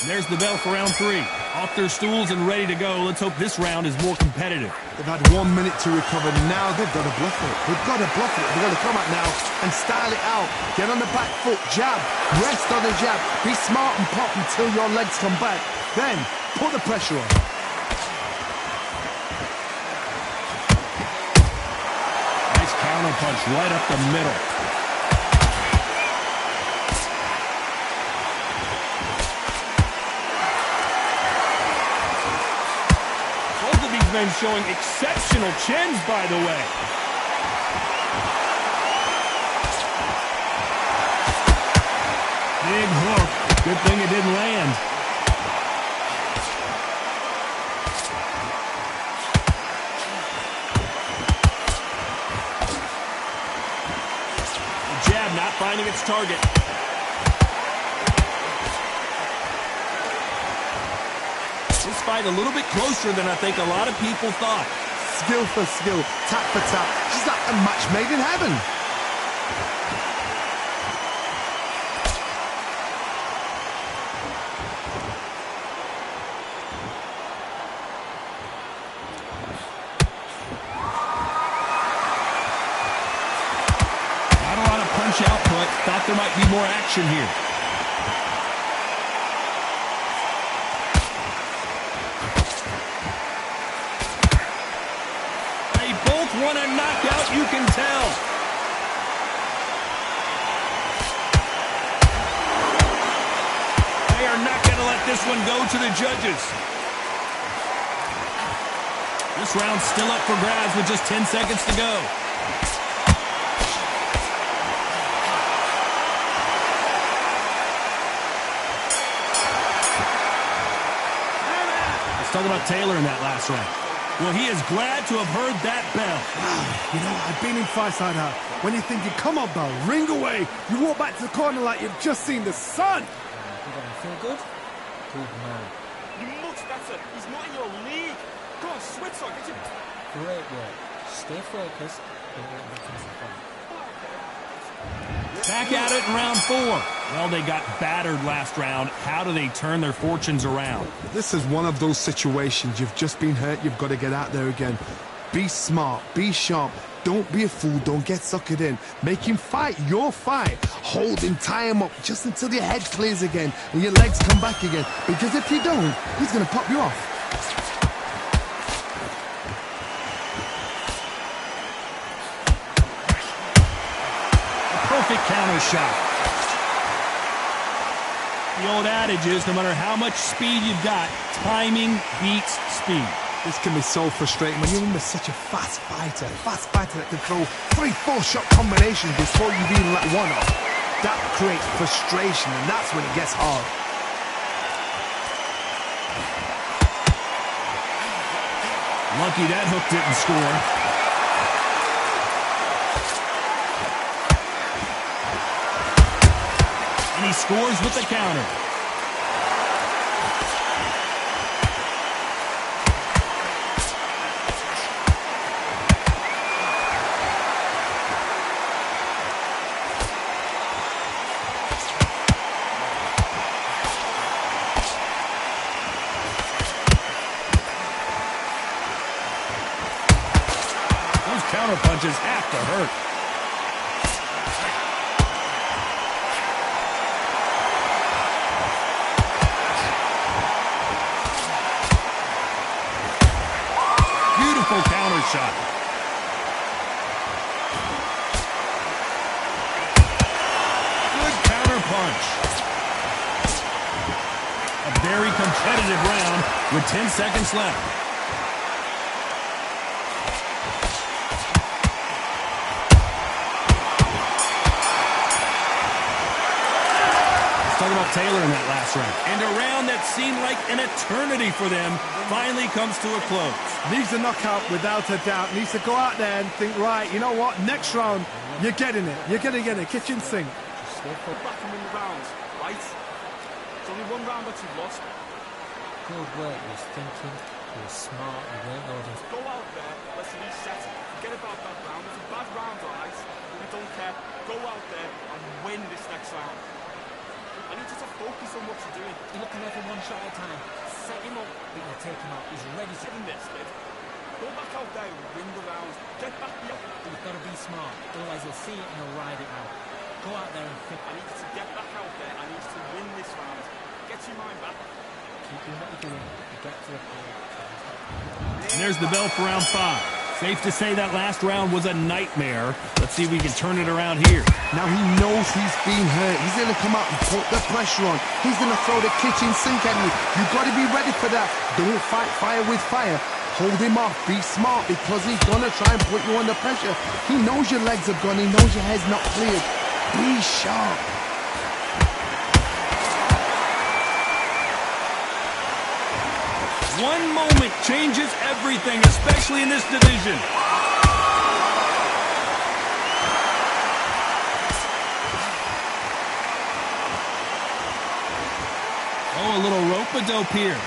And there's the bell for round 3. Off their stools and ready to go. Let's hope this round is more competitive. They've had 1 minute to recover. Now they've got to bluff it. They've got to bluff it. They've got to come out now and style it out. Get on the back foot, jab, rest on the jab. Be smart and pop until your legs come back. Then put the pressure on. Nice counter punch right up the middle. Men showing exceptional chins, by the way. Big hook. Good thing it didn't land. The jab not finding its target. This fight a little bit closer than I think a lot of people thought. Skill for skill, tap for tap. She's like a match made in heaven. Not a lot of punch output. Thought there might be more action here. Want a knockout, you can tell. They are not going to let this one go to the judges. This round's still up for grabs with just 10 seconds to go. Let's talk about Taylor in that last round. Well, he is glad to have heard that bell. You know, I've been in fights like that. When you're thinking, come on, bell, ring away. You walk back to the corner like you've just seen the sun. You don't feel good? Good man. You're much better. He's not in your league. Go on, switch on. Get your... Great work. Stay focused. Don't let them finish the fight. Back at it in round 4. Well, they got battered last round. How do they turn their fortunes around? This is one of those situations. You've just been hurt. You've got to get out there again. Be smart. Be sharp. Don't be a fool. Don't get suckered in. Make him fight your fight. Hold him, tie him up just until your head clears again and your legs come back again. Because if you don't, he's going to pop you off. Perfect counter shot. The old adage is no matter how much speed you've got, timing beats speed. This can be so frustrating when you're such a fast fighter that can throw 3-4 shot combinations before you've even let one off. That creates frustration, and that's when it gets hard. Lucky that hook didn't score. And he scores with the counter. Those counter punches have to hurt. Counter shot. Good counter punch. A very competitive round with 10 seconds left. Let's talk about Taylor in that last round. And a round that seemed like an eternity for them finally comes to a close. Needs a knockout without a doubt. Needs to go out there and think, right, you know what, next round, you're getting it. You're going to get it. Kitchen sink. Just back and win the round, right? It's only one round that you've lost. Good work. Was thinking You're smart, you weren't loaded. Go out there, let's reset. Forget about that round. It's a bad round, guys. We don't care. Go out there and win this next round. I need you to focus on what you're doing. You're looking there for one shot at a time. Set him up, but you take him out. He's ready to Win this, kid. Go back out there and win the round. Get back the up. You've got to be smart, otherwise he'll see it and he'll ride it out. Go out there and fit. I need you to get back out there. I need you to win this round. Get your mind back. Keep doing what you're doing. You get to the point. And there's the bell for round 5. Safe to say that last round was a nightmare. Let's see if we can turn it around here. Now he knows he's been hurt. He's going to come out and put the pressure on. He's going to throw the kitchen sink at you. You've got to be ready for that. Don't fight fire with fire. Hold him off. Be smart because he's going to try and put you under pressure. He knows your legs are gone. He knows your head's not cleared. Be sharp. One moment changes everything, especially in this division. Oh, a little rope-a-dope here.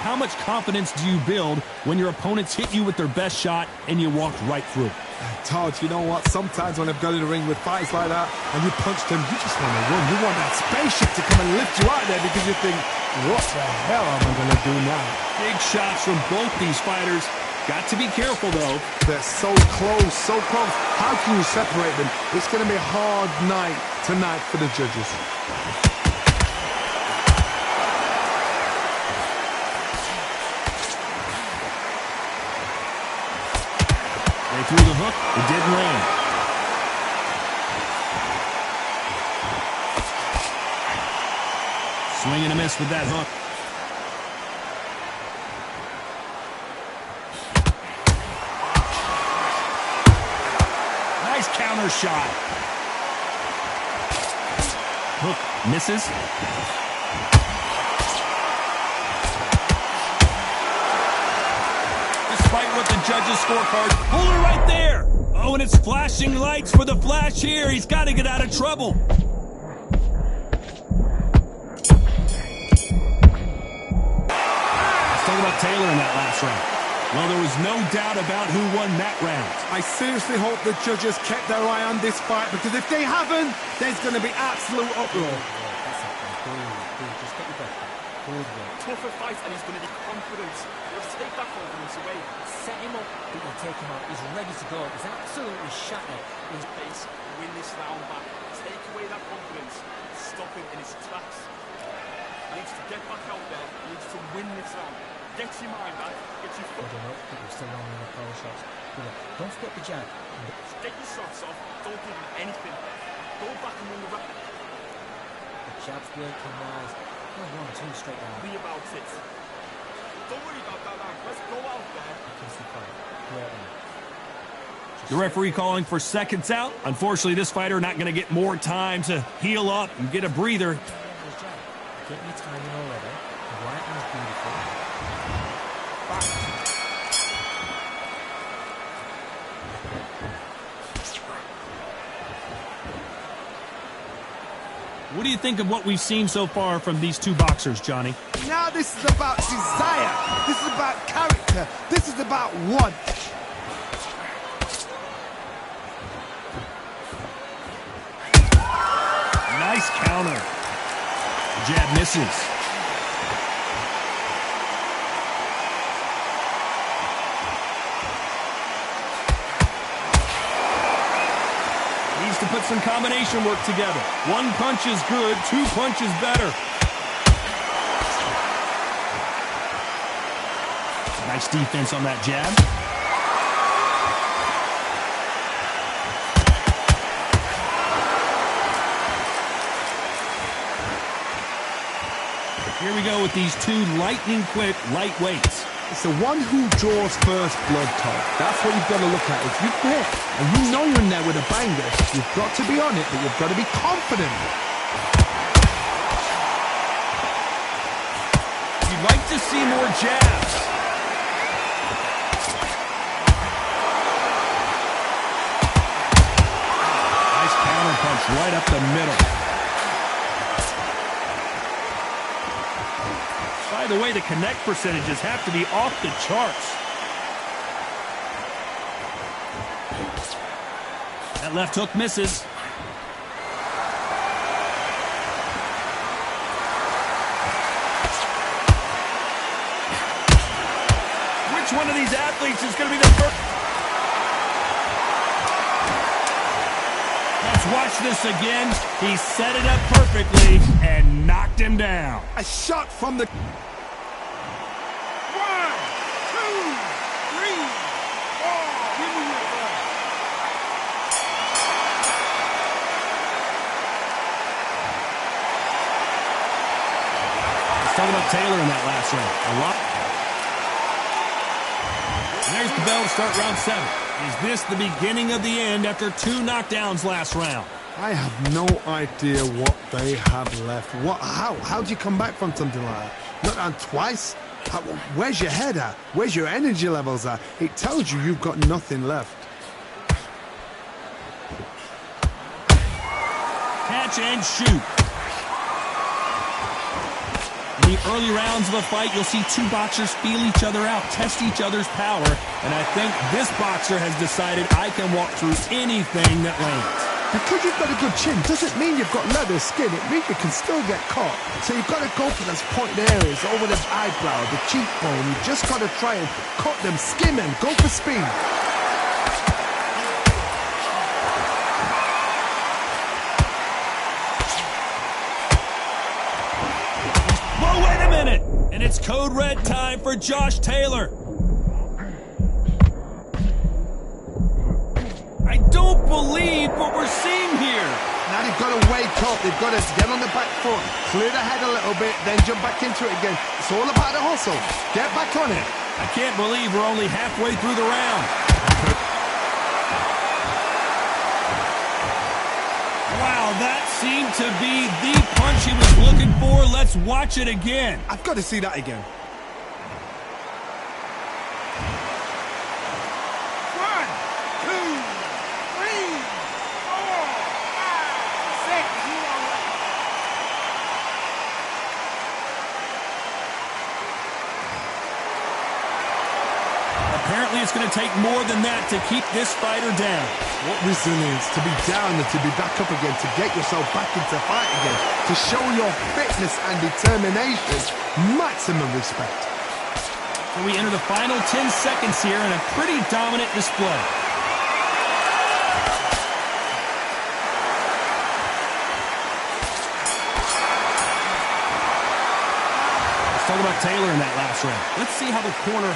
How much confidence do you build when your opponents hit you with their best shot and you walked right through? Todd, you know what? Sometimes when I've got in the ring with fights like that and you punch them, you just want to run. You want that spaceship to come and lift you out there because you think, what the hell am I going to do now? Big shots from both these fighters. Got to be careful, though. They're so close, so close. How can you separate them? It's going to be a hard night tonight for the judges. They threw the hook. It didn't land. Swing and a miss with that hook. Nice counter shot. Hook misses. Despite what the judges' scorecard, hold it right there. Oh, and it's flashing lights for the flash here. He's got to get out of trouble. Let's talk about Taylor in that last round. Well, there was no doubt about who won that round. I seriously hope the judges kept their eye on this fight because if they haven't, there's going to be absolute uproar. Just get your breath back. Hold it. Tougher fight and he's going to be confident. Let's take that confidence away. Set him up, but you'll take him out. He's ready to go. He's absolutely shattered. His pace, win this round back. Take away that confidence. Stop him in his tracks. He needs to get back out there. He needs to win this round. Get your mind back. Get your foot. Hold him up, but you're still landing the power shots. Don't split the jab. Get your shots off. Don't give him anything. Go back and win the round. The jab's working wise. 1, 2 straight down. Be about it. Don't worry about that round. Let's go out there. Against the fight. Great one. The referee calling for seconds out. Unfortunately, this fighter not going to get more time to heal up and get a breather. Getting your timing already. The right hand is beautiful. What do you think of what we've seen so far from these two boxers, Johnny? Now this is about desire. This is about character. This is about want. Nice counter. Jab misses. Needs to put some combination work together. One punch is good, 2 punches better. Nice defense on that jab. Here we go with these two lightning-quick lightweights. It's the one who draws first blood, Todd. That's what you've got to look at. If you hit and you know you're in there with a banger, you've got to be on it, but you've got to be confident. You'd like to see more jabs. Nice counter punch right up the middle. the way, the connect percentages have to be off the charts. That left hook misses. Which one of these athletes is going to be the first? Let's watch this again. He set it up perfectly and knocked him down. A shot from the... 1, 2, 3, 4. Let's talk about Taylor in that last round. A lot. And there's the bell to start round 7. Is this the beginning of the end after 2 knockdowns last round? I have no idea what they have left. How do you come back from something like that? Not down twice? Where's your head at? Where's your energy levels at? It tells you you've got nothing left. Catch and shoot. In the early rounds of a fight, you'll see 2 boxers feel each other out, test each other's power, and I think this boxer has decided I can walk through anything that lands. Because you've got a good chin doesn't mean you've got leather skin. It means you can still get caught. So you've got to go for those pointed areas over the eyebrow, the cheekbone. You've just got to try and cut them, skim and go for speed. Whoa, wait a minute! And it's code red time for Josh Taylor. I don't believe what we're seeing here. Now they've got to wake up. They've got to get on the back foot, clear the head a little bit, then jump back into it again. It's all about the hustle. Get back on it. I can't believe we're only halfway through the round. Wow, that seemed to be the punch he was looking for. Let's watch it again. I've got to see that again. 1, 2, 3, 4, 5, 6. Apparently it's going to take more than that to keep this fighter down. What resilience to be down and to be back up again, to get yourself back into fight again, to show your fitness and determination. Maximum respect. So we enter the final 10 seconds here in a pretty dominant display. Let's talk about Taylor in that last round. Let's see how the corner...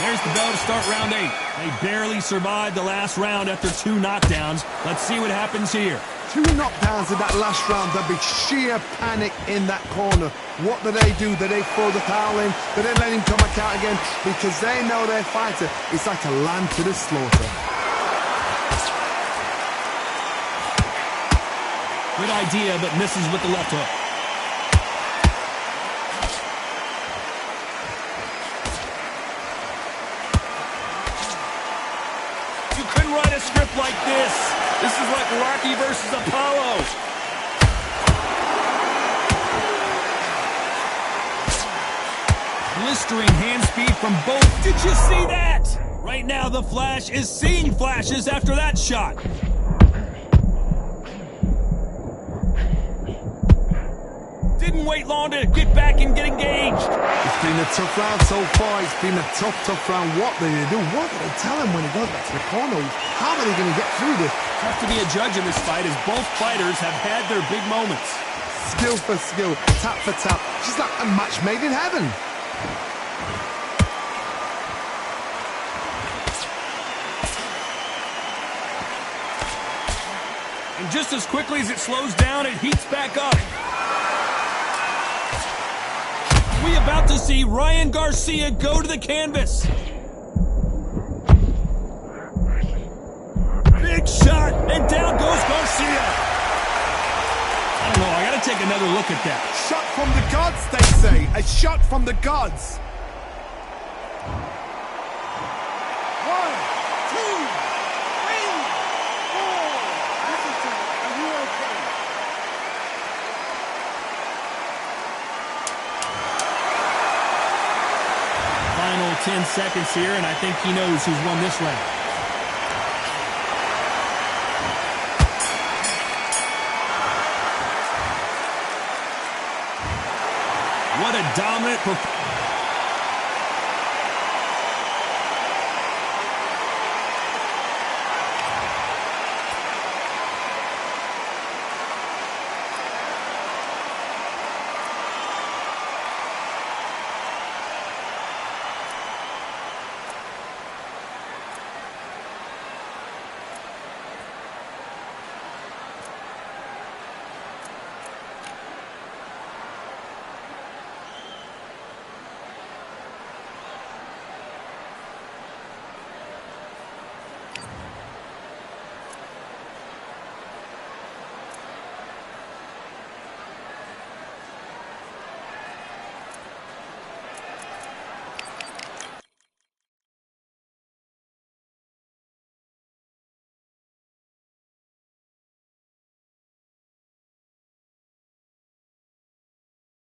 There's the bell to start round 8. They barely survived the last round after 2 knockdowns. Let's see what happens here. 2 knockdowns in that last round. There'll be sheer panic in that corner. What do? Do they throw the towel in? Do they let him come back out again? Because they know their fighter is like a lamb to the slaughter. Good idea, but misses with the left hook. Write a script like this. This is like Rocky versus Apollo. Blistering hand speed from both. Did you see that? Right now, the Flash is seeing flashes after that shot. Didn't wait long to get back and get engaged. It's been a tough round so far. It's been a tough round. What do they do? What do they tell him when he goes back to the corner? How are they going to get through this? Have to be a judge in this fight as both fighters have had their big moments. Skill for skill, tap for tap. She's like a match made in heaven. And just as quickly as it slows down, it heats back up. We about to see Ryan Garcia go to the canvas. Big shot, and down goes Garcia. I don't know, I gotta take another look at that. Shot from the gods, they say. A shot from the gods. 1, 2, 3, 4. Listen to me. Are you okay? seconds here, and I think he knows who's won this round. What a dominant performance.